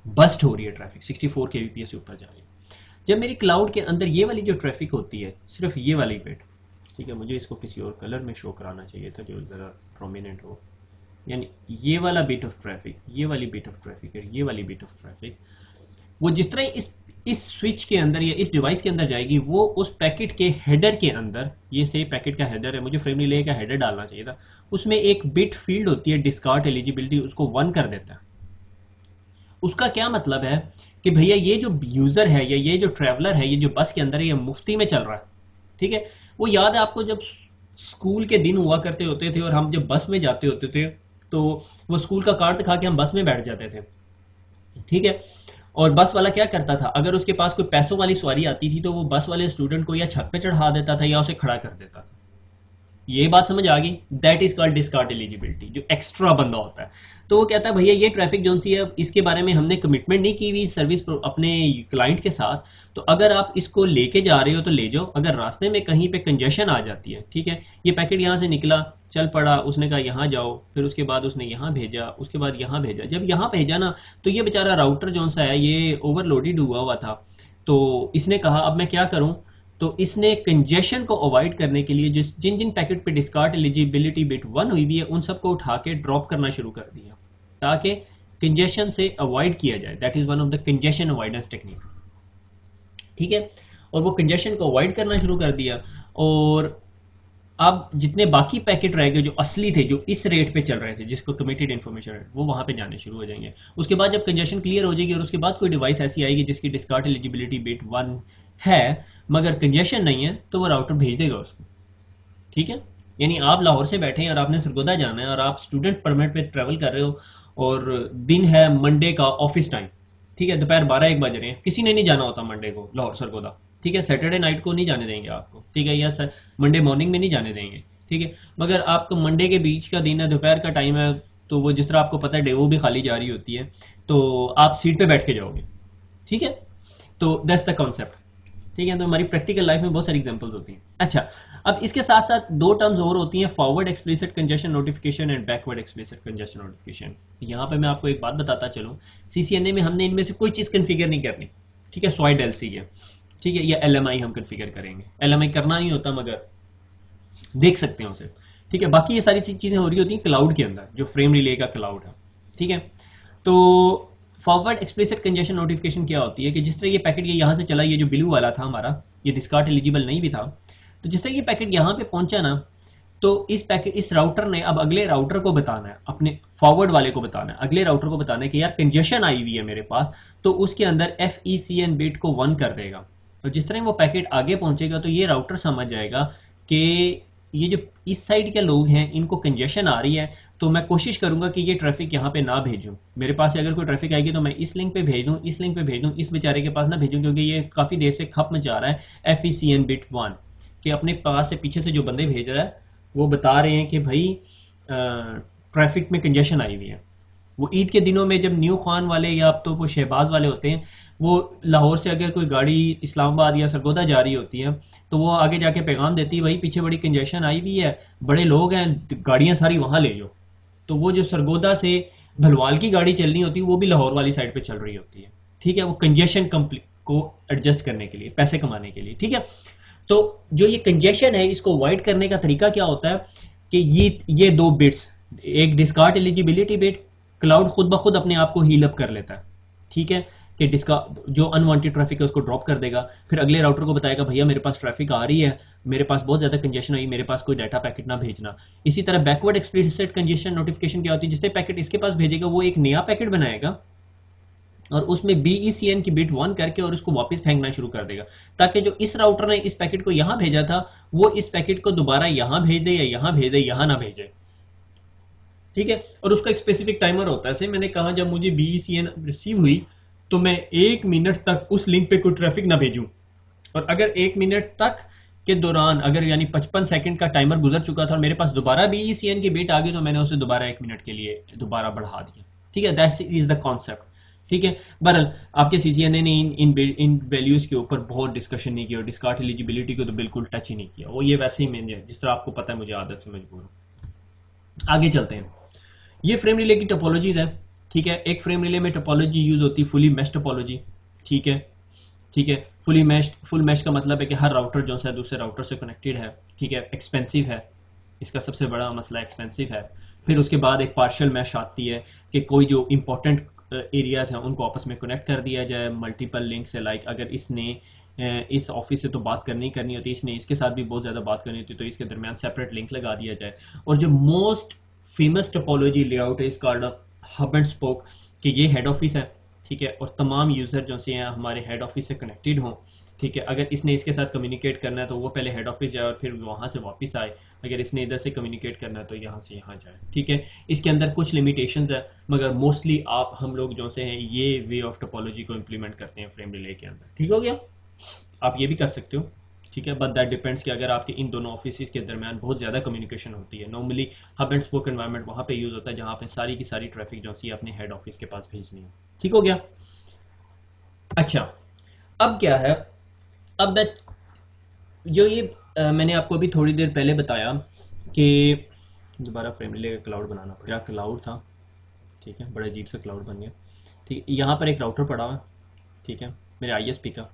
Burst हो रही है ट्रैफिक, 64 kbps से ऊपर जा रही है। जब मेरी क्लाउड के अंदर ये वाली जो ट्रैफिक होती है, सिर्फ ये वाली बिट, ठीक है, मुझे इसको किसी और कलर में शो कराना चाहिए था जो ज़रा प्रोमिनेंट हो, यानी ये वाला बिट ऑफ ट्रैफिक, ये वाली बिट ऑफ ट्रैफिक और ये वाली बिट ऑफ ट्रैफिक, वो जिस तरह इस स्विच के अंदर या इस डिवाइस के अंदर जाएगी, वो उस पैकेट के हेडर के अंदर, ये से पैकेट का हेडर है, मुझे फ्रेम रिले का हेडर डालना चाहिए था, उसमें एक बिट फील्ड होती है डिस्कार्ड एलिजिबिलिटी, उसको 1 कर देता है। उसका क्या मतलब है कि भैया ये जो यूजर है या ये जो ट्रैवलर है, ये जो बस के अंदर है, ये मुफ्ती में चल रहा है, ठीक है। वो याद है आपको, जब स्कूल के दिन हुआ करते होते थे और हम जब बस में जाते होते थे, तो वो स्कूल का कार्ड दिखा के हम बस में बैठ जाते थे, ठीक है। और बस वाला क्या करता था, अगर उसके पास कोई पैसों वाली सवारी आती थी तो वो बस वाले स्टूडेंट को या छत पे चढ़ा देता था या उसे खड़ा कर देता था। ये बात समझ आ गई, that is called discard eligibility, जो एक्स्ट्रा बंदा होता है। तो वो कहता है भैया ये ट्रैफिक जोन सी है, इसके बारे में हमने कमिटमेंट नहीं की हुई सर्विस अपने क्लाइंट के साथ, तो अगर आप इसको लेके जा रहे हो तो ले जाओ, अगर रास्ते में कहीं पे कंजेशन आ जाती है, ठीक है, ये पैकेट यहाँ से निकला, चल पड़ा, उसने कहा यहाँ जाओ, फिर उसके बाद उसने यहाँ भेजा, उसके बाद यहाँ भेजा, जब यहाँ भेजा ना, तो ये बेचारा राउटर जोन सा है, ये ओवरलोडेड हुआ हुआ था, तो इसने कहा अब मैं क्या करूँ, तो इसने कंजेशन को अवॉइड करने के लिए जिन जिन पैकेट पे डिस्कार्ड एलिजिबिलिटी बिट 1 हुई भी है, उन सबको उठा के ड्रॉप करना शुरू कर दिया ताकि कंजेशन से अवॉइड किया जाए। That is one of the congestion avoidance technique, ठीक है। और वो कंजेशन को अवॉइड करना शुरू कर दिया, और अब जितने बाकी पैकेट रह गए जो असली थे, जो इस रेट पे चल रहे थे, जिसको कमिटेड इन्फॉर्मेशन है, वो वहां पे जाने शुरू हो जाएंगे। उसके बाद जब कंजेशन क्लियर हो जाएगी और उसके बाद कोई डिवाइस ऐसी आएगी जिसकी डिस्कार्ड एलिजिबिलिटी बिट 1 है मगर कंजेशन नहीं है, तो वो राउटर भेज देगा उसको, ठीक है। यानी आप लाहौर से बैठे हैं और आपने सरगोदा जाना है और आप स्टूडेंट परमिट पे ट्रैवल कर रहे हो, और दिन है मंडे का ऑफिस टाइम, ठीक है, दोपहर 12-1 बज रहे हैं, किसी ने नहीं जाना होता मंडे को लाहौर सरगोदा, ठीक है, सैटरडे नाइट को नहीं जाने देंगे आपको, ठीक है, या मंडे मॉर्निंग में नहीं जाने देंगे, ठीक है, मगर आपको मंडे के बीच का दिन है, दोपहर का टाइम है, तो वो जिस तरह आपको पता है डेवो भी खाली जा रही होती है, तो आप सीट पे बैठ के जाओगे, ठीक है। तो दैट्स द कॉन्सेप्ट, ठीक है। तो हमारी प्रैक्टिकल लाइफ में बहुत सारी एग्जांपल्स होती हैं। अच्छा, अब इसके साथ साथ दो टर्म्स और होती हैं, forward explicit congestion notification and backward explicit congestion notification. यहाँ पे मैं आपको एक बात बताता चलूँ, सीसीएनए में हमने इनमें से कोई चीज़ कन्फिगर नहीं करनी, ठीक है, स्वाइड एलसी है, ठीक है, या एलएमआई हम कन्फिगर करेंगे, एलएमआई करना नहीं होता मगर देख सकते हैं उसे, ठीक है। बाकी ये सारी चीज़ें हो रही होती हैं क्लाउड के अंदर, जो फ्रेम रिले का क्लाउड है, ठीक है। तो फॉरवर्ड एक्सप्लिसिट कंजेशन नोटिफिकेशन क्या होती है कि जिस तरह ये पैकेट ये यहाँ से चला, ये जो ब्लू वाला था हमारा, ये डिस्कार्ड एलिजिबल नहीं भी था, तो जिस तरह ये पैकेट यहाँ पे पहुंचा ना, तो इस राउटर ने अब अगले राउटर को बताना है, अपने फॉरवर्ड वाले को बताना है, अगले राउटर को बताना है कि यार कंजेशन आई हुई है मेरे पास, तो उसके अंदर FECN बिट को 1 कर देगा। और जिस तरह वो पैकेट आगे पहुंचेगा तो ये राउटर समझ जाएगा कि ये जो इस साइड के लोग हैं इनको कंजेशन आ रही है, तो मैं कोशिश करूंगा कि ये ट्रैफिक यहाँ पे ना भेजूं, मेरे पास से अगर कोई ट्रैफिक आएगी तो मैं इस लिंक पे भेज दूं, इस लिंक पे भेज दूं, इस बेचारे के पास ना भेजूं, क्योंकि ये काफ़ी देर से खप मचा रहा है FECN बिट 1, कि अपने पास से पीछे से जो बंदे भेज रहा है वो बता रहे हैं कि भाई ट्रैफिक में कंजेशन आई हुई है। वो ईद के दिनों में जब न्यू खान वाले या अब तो वो शहबाज वाले होते हैं, वो लाहौर से अगर कोई गाड़ी इस्लामाबाद या सरगोदा जा रही होती है, तो वो आगे जाके पैगाम देती है भाई पीछे बड़ी कंजेशन आई हुई है, बड़े लोग हैं, गाड़ियां सारी वहाँ ले जाओ। तो वो जो सरगोदा से भलवाल की गाड़ी चलनी होती है वो भी लाहौर वाली साइड पे चल रही होती है, ठीक है, वो कंजेशन को एडजस्ट करने के लिए, पैसे कमाने के लिए, ठीक है। तो जो ये कंजेशन है इसको अवॉइड करने का तरीका क्या होता है कि ये दो बिट्स, एक डिस्कार्ड एलिजिबिलिटी बिट, क्लाउड खुद ब खुद अपने आप को हील अप कर लेता है, ठीक है, कि डिस्का जो अनवांटेड ट्रैफिक है उसको ड्रॉप कर देगा, फिर अगले राउटर को बताएगा भैया मेरे पास ट्रैफिक आ रही है, मेरे पास बहुत ज़्यादा कंजेशन हुई, मेरे पास कोई डाटा पैकेट ना भेजना। इसी तरह बैकवर्ड एक्सप्लिसिट कंजेशन नोटिफिकेशन क्या होती है, जिससे पैकेट इसके पास भेजेगा वो एक नया पैकेट बनाएगा और उसमें BECN की बिट 1 करके और उसको वापस फेंकना शुरू कर देगा, ताकि जो इस राउटर ने इस पैकेट को यहाँ भेजा था वो इस पैकेट को दोबारा यहाँ भेज दे या यहाँ भेज दे, यहाँ ना भेजे, ठीक है, और उसका एक स्पेसिफिक टाइमर होता है। जैसे मैंने कहा जब मुझे BECN रिसीव हुई तो मैं 1 मिनट तक उस लिंक पे कोई ट्रैफिक ना भेजूं, और अगर 1 मिनट तक के दौरान अगर यानी 55 सेकंड का टाइमर गुजर चुका था और मेरे पास दोबारा BECN की बिट आ गई तो मैंने उसे दोबारा 1 मिनट के लिए दोबारा बढ़ा दिया। ठीक है, दैट इज द कॉन्सेप्ट। ठीक है, बहरहाल आपके CCNA ने इन वैल्यूज के ऊपर बहुत डिस्कशन नहीं किया और डिस्कार्ड एलिजिबिलिटी को तो बिल्कुल टच ही नहीं किया। वो ये वैसे ही मैंने, जिस तरह आपको पता है मुझे आदत से मजबूर हूँ। आगे चलते हैं। ये फ्रेम रिले की टोपोलॉजीज है। ठीक है, एक फ्रेम रिले में टोपोलॉजी यूज होती है फुली मैश टोपोलॉजी। ठीक है, ठीक है, फुल मैश का मतलब है कि हर राउटर जो है दूसरे राउटर से कनेक्टेड है। ठीक है, एक्सपेंसिव है, इसका सबसे बड़ा मसला एक्सपेंसिव है। फिर उसके बाद एक पार्शियल मैश आती है कि कोई जो इंपॉर्टेंट एरियाज हैं उनको आपस में कनेक्ट कर दिया जाए मल्टीपल लिंक से। लाइक अगर इसने इस ऑफिस से तो बात करनी होती है, इसने इसके साथ भी बहुत ज़्यादा बात करनी होती है, तो इसके दरमियान सेपरेट लिंक लगा दिया जाए। और जो मोस्ट फेमस टोपोलॉजी लेआउट है इसका हब एंड स्पोक, कि ये हेड ऑफिस है। ठीक है, और तमाम यूज़र जो से हैं हमारे हेड ऑफिस से कनेक्टेड हों। ठीक है, अगर इसने इसके साथ कम्युनिकेट करना है तो वो पहले हेड ऑफिस जाए और फिर वहाँ से वापस आए। अगर इसने इधर से कम्युनिकेट करना है तो यहाँ से यहाँ जाए। ठीक है, इसके अंदर कुछ लिमिटेशंस है, मगर मोस्टली आप हम लोग जो से हैं ये वे ऑफ टोपोलॉजी को इम्प्लीमेंट करते हैं फ्रेम रिले के अंदर। ठीक हो गया, आप ये भी कर सकते हो। ठीक है, बट दैट डिपेंड्स कि अगर आपके इन दोनों ऑफिस के दरमियान बहुत ज़्यादा कम्युनिकेशन होती है। Normally hub and spoke environment वहाँ पे यूज़ होता है जहाँ पे सारी की सारी ट्रैफिक जो सी अपने हेड ऑफिस के पास भेजनी है। ठीक हो गया। अच्छा, अब क्या है, अब दैट जो ये मैंने आपको अभी थोड़ी देर पहले बताया कि दोबारा फ्रेम रिले का क्लाउड बनाना पड़ा, क्लाउड था। ठीक है, बड़ा अजीब सा क्लाउड बन गया। ठीक, यहाँ पर एक राउटर पड़ा हुआ है। ठीक है, मेरे ISP का।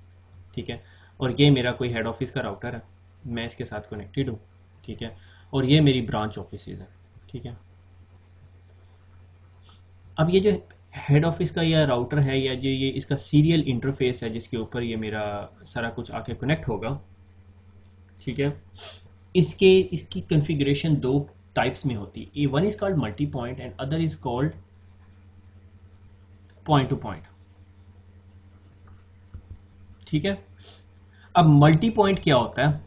ठीक है, और ये मेरा कोई हेड ऑफिस का राउटर है, मैं इसके साथ कनेक्टेड हूँ। ठीक है, और ये मेरी ब्रांच ऑफिस है। ठीक है, अब ये जो हेड ऑफिस का या राउटर है या जो ये इसका सीरियल इंटरफेस है जिसके ऊपर ये मेरा सारा कुछ आके कनेक्ट होगा। ठीक है, इसके इसकी कॉन्फ़िगरेशन दो टाइप्स में होती है। One is called multi point and other is called point to point. ठीक है, अब मल्टी पॉइंट क्या होता है,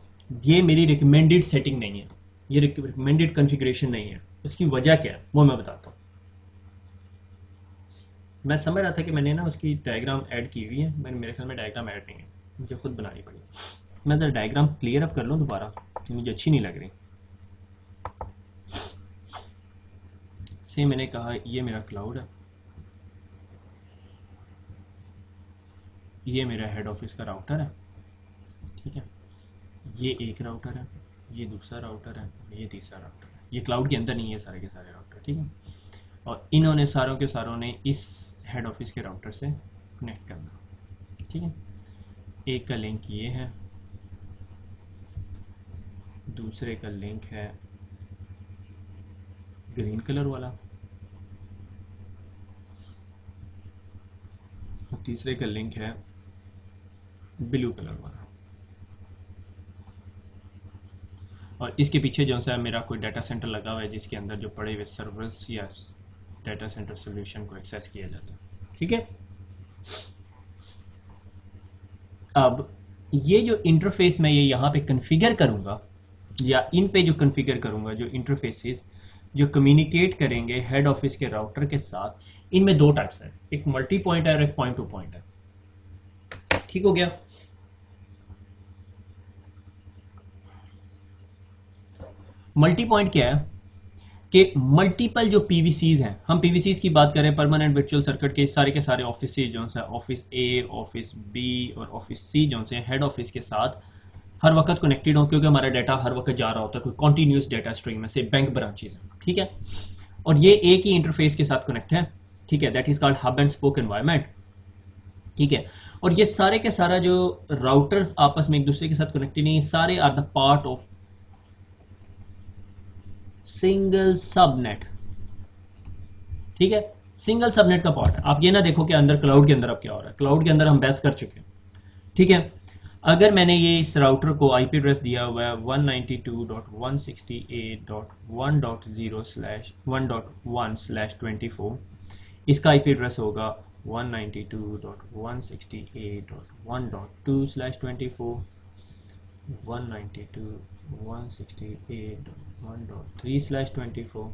ये मेरी रिकमेंडेड सेटिंग नहीं है, ये रिकमेंडेड कॉन्फ़िगरेशन नहीं है। उसकी वजह क्या है वो मैं बताता हूँ। मैं समझ रहा था कि मैंने ना उसकी डायग्राम ऐड की हुई है, मैंने मेरे ख्याल में डायग्राम ऐड नहीं है, मुझे खुद बनानी पड़ी। मैं ज़रा डायग्राम क्लियर अप कर लूँ दोबारा, मुझे अच्छी नहीं लग रही। से मैंने कहा ये मेरा क्लाउड है, ये मेरा हेड ऑफिस का राउटर है। ठीक है, ये एक राउटर है, ये दूसरा राउटर है, ये तीसरा राउटर है। ये क्लाउड के अंदर नहीं है सारे के सारे राउटर। ठीक है, और इन्होंने सारों के सारों ने इस हेड ऑफिस के राउटर से कनेक्ट करना। ठीक है, एक का लिंक ये है, दूसरे का लिंक है ग्रीन कलर वाला, और तीसरे का लिंक है ब्लू कलर वाला। और इसके पीछे जो सा मेरा कोई डाटा सेंटर लगा हुआ है जिसके अंदर जो पड़े हुए सर्वर्स या डाटा सेंटर सोल्यूशन को एक्सेस किया जाता है। ठीक है, अब ये जो इंटरफेस मैं ये यहाँ पे कॉन्फ़िगर करूँगा या इन पे जो कॉन्फ़िगर करूँगा जो इंटरफेसेस जो कम्युनिकेट करेंगे हेड ऑफिस के राउटर के साथ, इनमें दो टाइप्स हैं, एक मल्टी पॉइंट है और एक पॉइंट टू पॉइंट है। ठीक हो गया। मल्टी पॉइंट क्या है कि मल्टीपल जो पीवीसीज हैं, हम पीवीसीज की बात करें परमानेंट वर्चुअल सर्किट के सारे ऑफिस जो है ऑफिस ए, ऑफिस बी और ऑफिस सी जो है हेड ऑफिस के साथ हर वक्त कनेक्टेड हो, क्योंकि हमारा डाटा हर वक्त जा रहा होता है, कोई कॉन्टीन्यूस डाटा स्ट्रीम में से बैंक ब्रांचेज है। ठीक है, और ये एक ही इंटरफेस के साथ कनेक्ट है। ठीक है, that is called hub and spoke environment. ठीक है, और ये सारे के सारा जो राउटर्स आपस में एक दूसरे के साथ कनेक्टेड नहीं, सारे are the part of single subnet. ठीक है, सिंगल सबनेट का पार्ट है। आप ये ना देखो कि अंदर क्लाउड के अंदर अब क्या हो रहा है, क्लाउड के अंदर हम बहस कर चुके हैं। ठीक है, अगर मैंने ये इस राउटर को आईपी एड्रेस दिया हुआ है 192.168.1.1/1.1/24, इसका आईपी एड्रेस होगा 192.168.1.2/24, 192.168.1.3/24,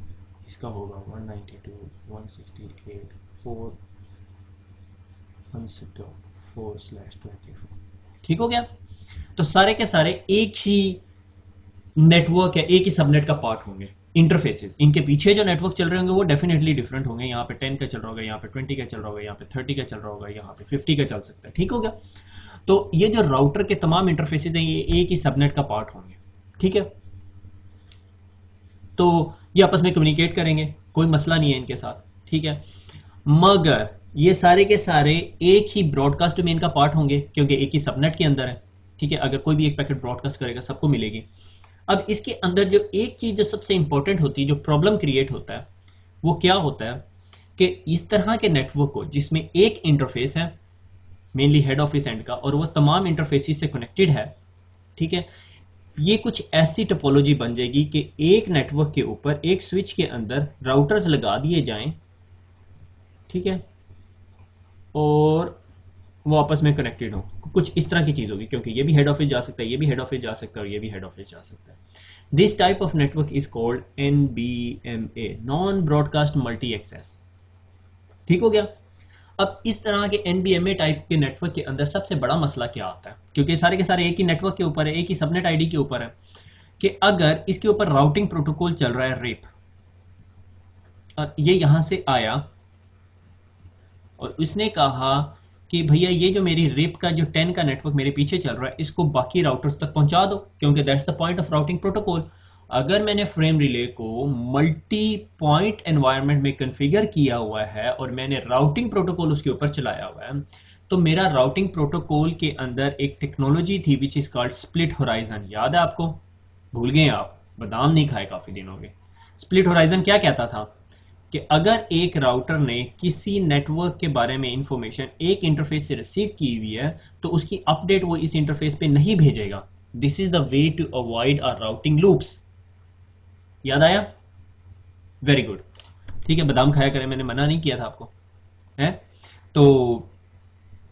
इसका होगा 192.168.4/24। ठीक हो गया। तो सारे के सारे एक ही नेटवर्क है, एक ही सबनेट का पार्ट होंगे। इंटरफेसेस, इनके पीछे जो नेटवर्क चल रहे होंगे वो डेफिनेटली डिफरेंट होंगे। यहाँ पे 10 का चल रहा होगा, यहाँ पे 20 का चल रहा होगा, यहाँ पे 30 का चल रहा होगा, यहाँ पे 50 का चल सकता है। ठीक हो गया। तो ये जो राउटर के तमाम इंटरफेसेस हैं ये एक ही सबनेट का पार्ट होंगे। ठीक है। तो ये आपस में कम्युनिकेट करेंगे, कोई मसला नहीं है इनके साथ। ठीक है। मगर ये सारे के सारे एक ही ब्रॉडकास्ट डोमेन का पार्ट होंगे क्योंकि एक ही सबनेट के अंदर है। ठीक है। अगर कोई भी एक पैकेट ब्रॉडकास्ट करेगा सबको मिलेगी। अब इसके अंदर जो एक चीज जो सबसे इंपॉर्टेंट होती है, जो प्रॉब्लम क्रिएट होता है, वो क्या होता है कि इस तरह के नेटवर्क को जिसमें एक इंटरफेस है, मेनली हेड ऑफिस एंड का, और वो तमाम इंटरफेसिस से कनेक्टेड है। ठीक है। ये कुछ ऐसी टोपोलॉजी बन जाएगी कि एक नेटवर्क के ऊपर एक स्विच के अंदर राउटर्स लगा दिए जाएं। ठीक है। और वो आपस में कनेक्टेड हो, कुछ इस तरह की चीज होगी, क्योंकि ये भी हेड ऑफिस जा सकता है, ये भी हेड ऑफिस जा सकता है, और ये भी हेड ऑफिस जा सकता है। This type of network is called NBMA, non broadcast multi access. ठीक हो गया। अब इस तरह के NBMA टाइप के नेटवर्क के अंदर सबसे बड़ा मसला क्या आता है, क्योंकि सारे के सारे एक ही नेटवर्क के ऊपर है, एक ही सबनेट आईडी के ऊपर है, कि अगर इसके ऊपर राउटिंग प्रोटोकॉल चल रहा है रेप, और ये यहां से आया और उसने कहा कि भैया ये जो मेरी रेप का जो 10 का नेटवर्क मेरे पीछे चल रहा है इसको बाकी राउटर्स तक पहुंचा दो, क्योंकि that's the point of routing protocol. अगर मैंने फ्रेम रिले को मल्टी पॉइंट एनवायरनमेंट में कॉन्फ़िगर किया हुआ है और मैंने राउटिंग प्रोटोकॉल उसके ऊपर चलाया हुआ है, तो मेरा राउटिंग प्रोटोकॉल के अंदर एक टेक्नोलॉजी थी which is called split horizon. याद है आपको? भूल गए आप? बादाम नहीं खाए काफी दिन हो गए। स्प्लिट होराइजन क्या कहता था कि अगर एक राउटर ने किसी नेटवर्क के बारे में इंफॉर्मेशन एक इंटरफेस से रिसीव की हुई है तो उसकी अपडेट वो इस इंटरफेस पे नहीं भेजेगा। This is the way to avoid our routing loops. याद आया? Very good. ठीक है, बादाम खाया करें, मैंने मना नहीं किया था आपको, है? तो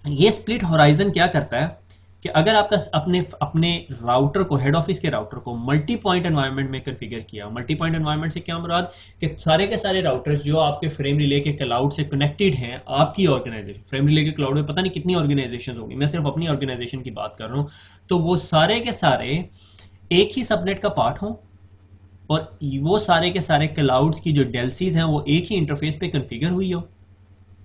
ये स्प्लिट होराइजन क्या करता है कि अगर आपका अपने अपने राउटर को, हेड ऑफिस के राउटर को मल्टी पॉइंट एनवायरनमेंट में कॉन्फ़िगर किया। मल्टी पॉइंट एनवायरनमेंट से क्या मुराद कि सारे के सारे राउटर्स जो आपके फ्रेम रिले के क्लाउड से कनेक्टेड हैं, आपकी ऑर्गेनाइजेशन, फ्रेम रिले के क्लाउड में पता नहीं कितनी ऑर्गेनाइजेशन होगी, मैं सिर्फ अपनी ऑर्गेनाइजेशन की बात कर रहा हूँ, तो वो सारे के सारे एक ही सबनेट का पार्ट हों और वो सारे के सारे क्लाउड्स की जो डेल्सीज हैं वो एक ही इंटरफेस पे कॉन्फ़िगर हुई हो।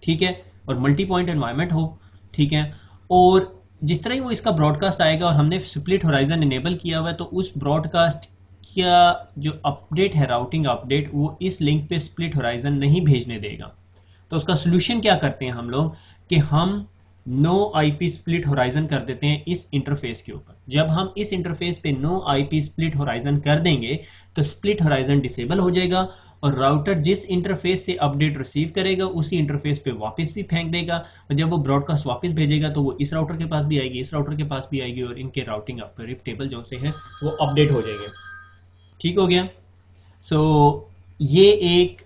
ठीक है। और मल्टी पॉइंट एनवायरनमेंट हो। ठीक है। और जिस तरह ही वो इसका ब्रॉडकास्ट आएगा और हमने स्प्लिट होराइजन इनेबल किया हुआ है, तो उस ब्रॉडकास्ट का जो अपडेट है, राउटिंग अपडेट, वो इस लिंक पे स्प्लिट होराइजन नहीं भेजने देगा। तो उसका सोल्यूशन क्या करते हैं हम लोग कि हम नो आईपी स्प्लिट होराइजन कर देते हैं इस इंटरफेस के ऊपर। जब हम इस इंटरफेस पे नो आईपी स्प्लिट होराइजन कर देंगे तो स्प्लिट होराइजन डिसेबल हो जाएगा और राउटर जिस इंटरफेस से अपडेट रिसीव करेगा उसी इंटरफेस पे वापस भी फेंक देगा, और जब वो ब्रॉडकास्ट वापस भेजेगा तो वो इस राउटर के पास भी आएगी, इस राउटर के पास भी आएगी, और इनके राउटिंग टेबल जो से हैं वो अपडेट हो जाएंगे। ठीक हो गया। सो ये एक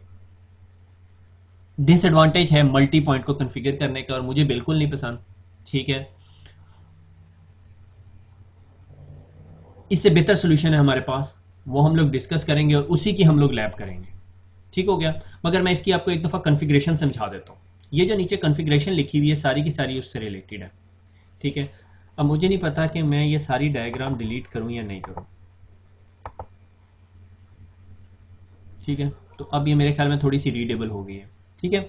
डिसएडवांटेज है मल्टी पॉइंट को कॉन्फ़िगर करने का और मुझे बिल्कुल नहीं पसंद। ठीक है। इससे बेहतर सोल्यूशन है हमारे पास, वो हम लोग डिस्कस करेंगे और उसी की हम लोग लैब करेंगे। ठीक हो गया। मगर मैं इसकी आपको एक दफ़ा कॉन्फ़िगरेशन समझा देता हूँ। ये जो नीचे कॉन्फ़िगरेशन लिखी हुई है सारी की सारी उससे रिलेटेड है। ठीक है। अब मुझे नहीं पता कि मैं ये सारी डायग्राम डिलीट करूँ या नहीं करूँ। ठीक है। तो अब ये मेरे ख्याल में थोड़ी सी रीडेबल हो गई है। ठीक है।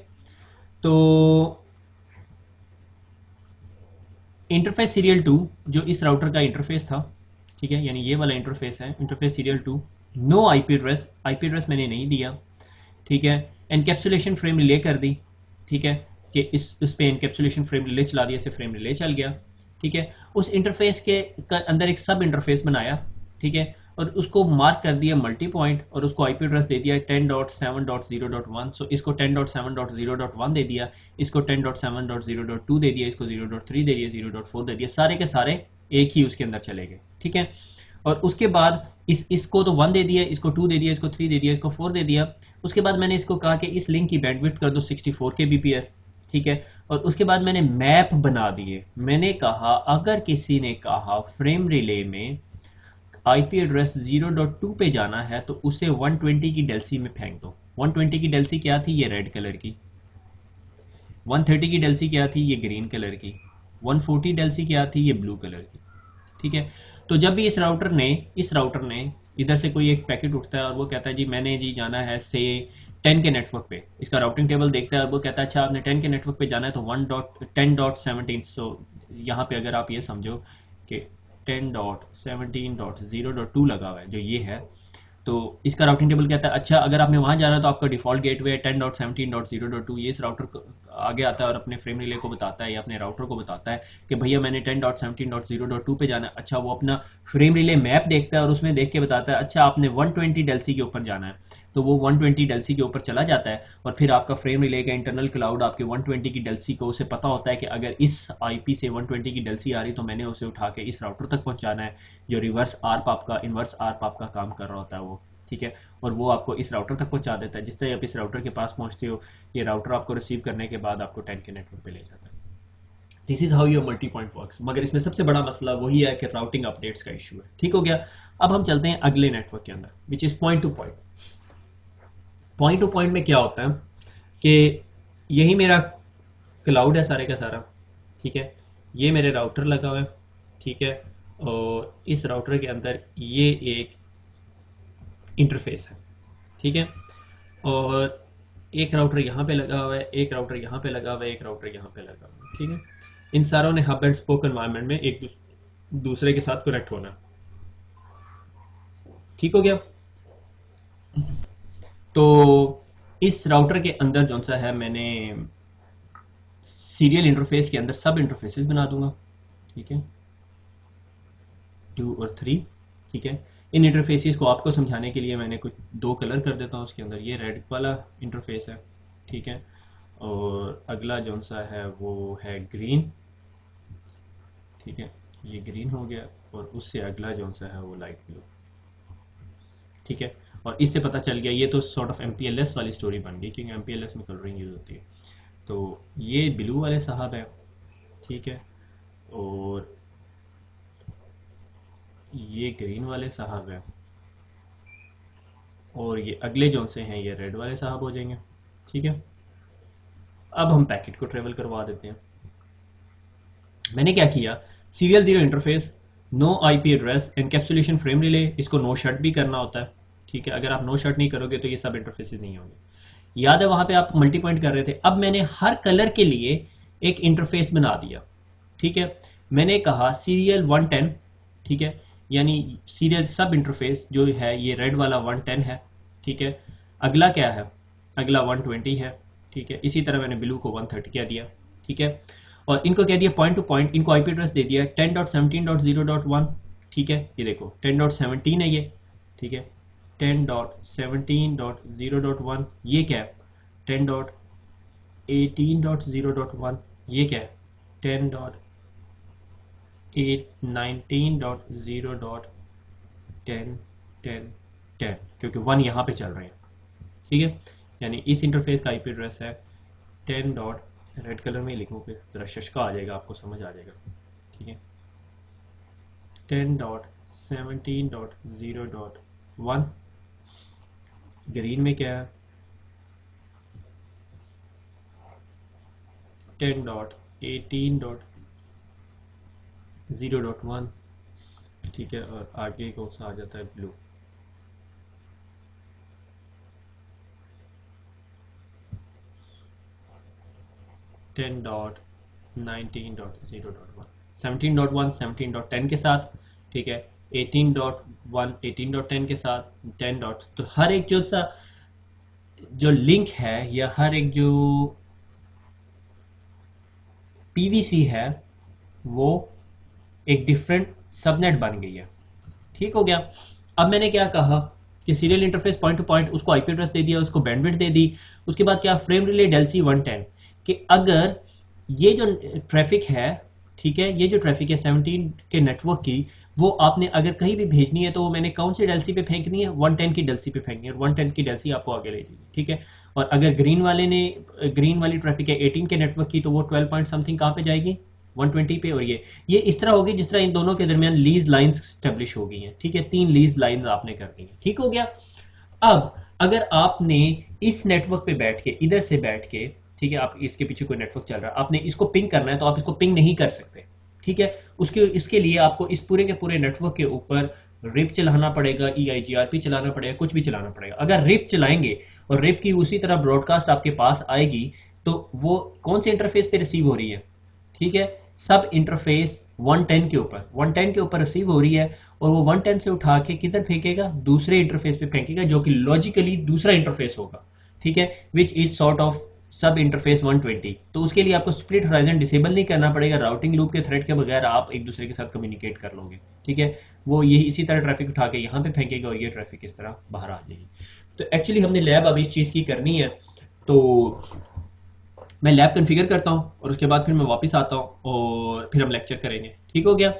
तो इंटरफेस सीरियल 2 जो इस राउटर का इंटरफेस था, ठीक है, यानी ये वाला इंटरफेस है, interface serial 2, no IP address मैंने नहीं दिया। ठीक है। एनकैप्सुलेशन फ्रेम रिले कर दी। ठीक है, कि उस पे एनकैप्सुलेशन फ्रेम रिले चला दिया, से फ्रेम रिले चल गया। ठीक है। उस इंटरफेस के अंदर एक सब इंटरफेस बनाया। ठीक है। और उसको मार्क कर दिया मल्टी पॉइंट और उसको आईपी एड्रेस दे दिया 10.7.0.1। सो इसको 10.7.0.1 दे दिया, इसको 10.7.0.2 दे दिया, इसको 0.3 दे दिया, 0.4 दे दिया, सारे के सारे एक ही उसके अंदर चले गए। ठीक है। और उसके बाद इसको तो 1 दे दिया, इसको 2 दे दिया, इसको 3 दे दिया, इसको 4 दे दिया। उसके बाद मैंने इसको कहा कि इस लिंक की बैंडविड्थ कर दो 64 kbps। ठीक है। और उसके बाद मैंने मैप बना दिए। मैंने कहा अगर किसी ने कहा फ्रेम रिले में आईपी एड्रेस 0.2 पे जाना है तो उसे 120 की डेल्सी में फेंक दो। 120 की डेल्सी क्या थी, ये रेड कलर की। 130 की डेल्सी क्या थी, ये ग्रीन कलर की। 140 डेल्सी क्या थी, ये ब्लू कलर की। ठीक है। तो जब भी इस राउटर ने इधर से कोई एक पैकेट उठता है और वो कहता है जी मैंने जी जाना है से 10 के नेटवर्क पे, इसका राउटिंग टेबल देखता है और वो कहता है अच्छा आपने 10 के नेटवर्क पे जाना है तो 1.10.17। सो यहाँ पे अगर आप ये समझो कि 10.17.0.2 लगा हुआ है जो ये है, तो इसका राउटिंग टेबल कहता है अच्छा अगर आपने वहाँ जाना है तो आपका डिफ़ॉल्ट गेटवे 10.17.0.2, ये इस राउटर को आगे आता है और अपने फ्रेम रिले को बताता है या अपने राउटर को बताता है कि भैया मैंने 10.17.0.2 पे जाना है। अच्छा वो अपना फ्रेम रिले मैप देखता है और उसमें देख के बताता है अच्छा आपने 120 डेल्सी के ऊपर जाना है, तो वो 120 डेल्सी के ऊपर चला जाता है और फिर आपका फ्रेम रिले का इंटरनल क्लाउड आपके 120 की डेल्सी को उसे पता होता है कि अगर इस आईपी से 120 की डेल्सी आ रही तो मैंने उसे उठा के इस राउटर तक पहुंचाना है जो रिवर्स आर पाप का इन्वर्स आर पाप का काम कर रहा होता है वो। ठीक है। और वो आपको इस राउटर तक पहुंचा देता है। जिस तरह आप इस राउटर के पास पहुंचते हो, ये राउटर आपको रिसीव करने के बाद आपको 10 के नेटवर्क पे ले जाता है। This is how your multi point works. मगर इसमें सबसे बड़ा मसला वही है कि राउटिंग अपडेट्स का इशू है। ठीक हो गया। अब हम चलते हैं अगले नेटवर्क के अंदर which is point to point. Point to point में क्या होता है कि यही मेरा क्लाउड है सारे का सारा। ठीक है। ये मेरे राउटर लगा हुआ है। ठीक है। और इस राउटर के अंदर ये एक इंटरफेस है। ठीक है। और एक राउटर यहाँ पे लगा हुआ है, एक राउटर यहाँ पे लगा हुआ है, एक राउटर यहाँ पे लगा हुआ है। ठीक है। इन सारों ने हब एंड स्पोक एनवायरनमेंट में एक दूसरे के साथ कनेक्ट होना है। ठीक हो गया। तो इस राउटर के अंदर जो सा है मैंने सीरियल इंटरफेस के अंदर सब इंटरफेसेस बना दूंगा। ठीक है। 2 और 3। ठीक है। इन इंटरफेसेस को आपको समझाने के लिए मैंने कुछ 2 कलर कर देता हूँ उसके अंदर। ये रेड वाला इंटरफेस है। ठीक है। और अगला जो सा है वो है ग्रीन। ठीक है। ये ग्रीन हो गया और उससे अगला जो सा है वो लाइट ब्लू। ठीक है। और इससे पता चल गया, ये तो सॉर्ट ऑफ MPLS वाली स्टोरी बन गई क्योंकि MPLS में कलरिंग यूज होती है। तो ये ब्लू वाले साहब है। ठीक है। और ये ग्रीन वाले साहब है और ये अगले जो से हैं ये रेड वाले साहब हो जाएंगे। ठीक है। अब हम पैकेट को ट्रेवल करवा देते हैं। मैंने क्या किया, serial 0 interface, no IP address, encapsulation frame relay, इसको नो शट भी करना होता है। ठीक है। अगर आप नो शट नहीं करोगे तो ये सब इंटरफेसेस नहीं होंगे। याद है वहां पे आप मल्टी पॉइंट कर रहे थे। अब मैंने हर कलर के लिए एक इंटरफेस बना दिया। ठीक है। मैंने कहा सीरियल 110। ठीक है। यानी सीरियल सब इंटरफेस जो है ये रेड वाला 110 है। ठीक है। अगला क्या है, अगला 120 है। ठीक है। इसी तरह मैंने ब्लू को 130 कह दिया। ठीक है। और इनको कह दिया पॉइंट टू पॉइंट, इनको आईपी एड्रेस दे दिया 10.17.0.1। ठीक है। ये देखो 10.17 है ये। ठीक है। 10.17.0.1 ये क्या है, 10.18.0.1 ये क्या है, 10.19.0.10 क्योंकि 1 यहाँ पे चल रहे हैं। ठीक है। यानी इस इंटरफेस का आईपी एड्रेस है 10 डॉट, रेड कलर में लिखूँ फिर ज़रा शशका आ जाएगा आपको समझ आ जाएगा। ठीक है। 10.17.0.1। ग्रीन में क्या है 10.18.0.1। ठीक है। और आगे कौन सा आ जाता है ब्लू। टेन डॉट 19.0.1, 17.1 17.10 के साथ। ठीक है। 18.1 18.10 के साथ 10 डॉट। तो हर एक जो सा जो लिंक है या हर एक जो पीवीसी है वो एक डिफरेंट सबनेट बन गई है। ठीक हो गया। अब मैंने क्या कहा कि serial interface point to point, उसको आईपी एड्रेस दे दिया, उसको बैंडविड्थ दे दी। उसके बाद क्या, फ्रेम रिले डेल्सी 110 कि अगर ये जो ट्रैफिक है, ठीक है, ये जो ट्रैफिक है 17 के नेटवर्क की, वो आपने अगर कहीं भी भेजनी है तो वो मैंने कौन सी डेल्सी पे फेंकनी है, 110 की डेल्सी पे फेंकनी है और 110 की डेल्सी आपको आगे ले जाएगी। ठीक है। और अगर ग्रीन वाली ट्रैफिक है 18 के नेटवर्क की तो वो 12 पॉइंट समथिंग कहाँ पे जाएगी, 120 पे। और ये इस तरह होगी जिस तरह इन दोनों के दरमियान लीज लाइंस स्टेब्लिश हो गई हैं। ठीक है। 3 लीज लाइन आपने कर दी हैं। ठीक हो गया। अब अगर आपने इस नेटवर्क पे बैठ के, इधर से बैठ के, ठीक है, आप इसके पीछे कोई नेटवर्क चल रहा है, आपने इसको पिंग करना है तो आप इसको पिंग नहीं कर सकते। ठीक है, उसके इसके लिए आपको इस पूरे के पूरे नेटवर्क के ऊपर रिप चलाना पड़ेगा, EIGRP चलाना पड़ेगा, कुछ भी चलाना पड़ेगा। अगर रिप चलाएंगे और रिप की उसी तरह ब्रॉडकास्ट आपके पास आएगी, तो वो कौन से इंटरफेस पे रिसीव हो रही है? ठीक है, सब इंटरफेस 110 के ऊपर, 110 के ऊपर रिसीव हो रही है, और वो 110 से उठा के किधर फेंकेगा? दूसरे इंटरफेस पे फेंकेगा, जो कि लॉजिकली दूसरा इंटरफेस होगा। ठीक है, विच इज सॉर्ट ऑफ सब इंटरफेस 120। तो उसके लिए आपको स्प्लिट होराइजन डिसेबल नहीं करना पड़ेगा, राउटिंग लूप के थ्रेड के बगैर आप एक दूसरे के साथ कम्युनिकेट कर लोगे। ठीक है, वो यही इसी तरह ट्रैफिक उठा के यहाँ पे फेंकेगा और ये ट्रैफिक इस तरह बाहर आ जाएगी। तो एक्चुअली हमने लैब अब इस चीज़ की करनी है, तो मैं लैब कन्फिगर करता हूँ और उसके बाद फिर मैं वापस आता हूँ और फिर हम लेक्चर करेंगे। ठीक हो गया?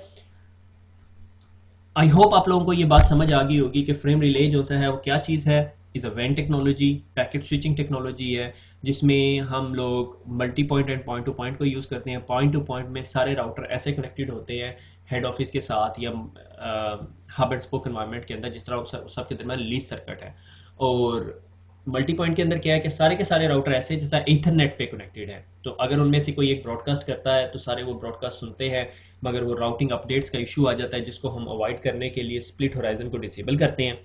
आई होप आप लोगों को ये बात समझ आ गई होगी कि फ्रेम रिले जो सा है वो क्या चीज़ है। इज़ अ वैन टेक्नोलॉजी, पैकेट स्विचिंग टेक्नोलॉजी है, जिसमें हम लोग multi point and point to point को यूज़ करते हैं। पॉइंट टू पॉइंट में सारे राउटर ऐसे कनेक्टेड होते हैं हेड ऑफिस के साथ या हब एंड स्पोक एनवायरनमेंट के अंदर, जिस तरह सबके दरमियान लीज सर्किट है। और मल्टी पॉइंट के अंदर क्या है कि सारे के सारे राउटर ऐसे जैसा ईथरनेट पे कनेक्टेड है, तो अगर उनमें से कोई एक ब्रॉडकास्ट करता है तो सारे वो ब्रॉडकास्ट सुनते हैं, मगर वो राउटिंग अपडेट्स का इशू आ जाता है, जिसको हम अवॉइड करने के लिए स्प्लिट होराइजन को डिसेबल करते हैं।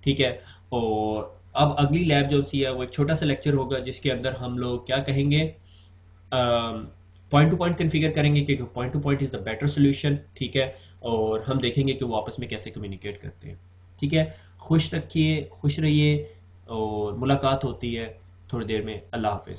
ठीक है, और अब अगली लैब जो सी है वो एक छोटा सा लेक्चर होगा, जिसके अंदर हम लोग क्या कहेंगे, पॉइंट टू पॉइंट कन्फिगर करेंगे, क्योंकि point to point is the better solution. ठीक है, और हम देखेंगे कि वो आपस में कैसे कम्युनिकेट करते हैं। ठीक है, खुश रखिए, खुश रहिए, और मुलाकात होती है थोड़ी देर में। अल्लाह हाफिज़।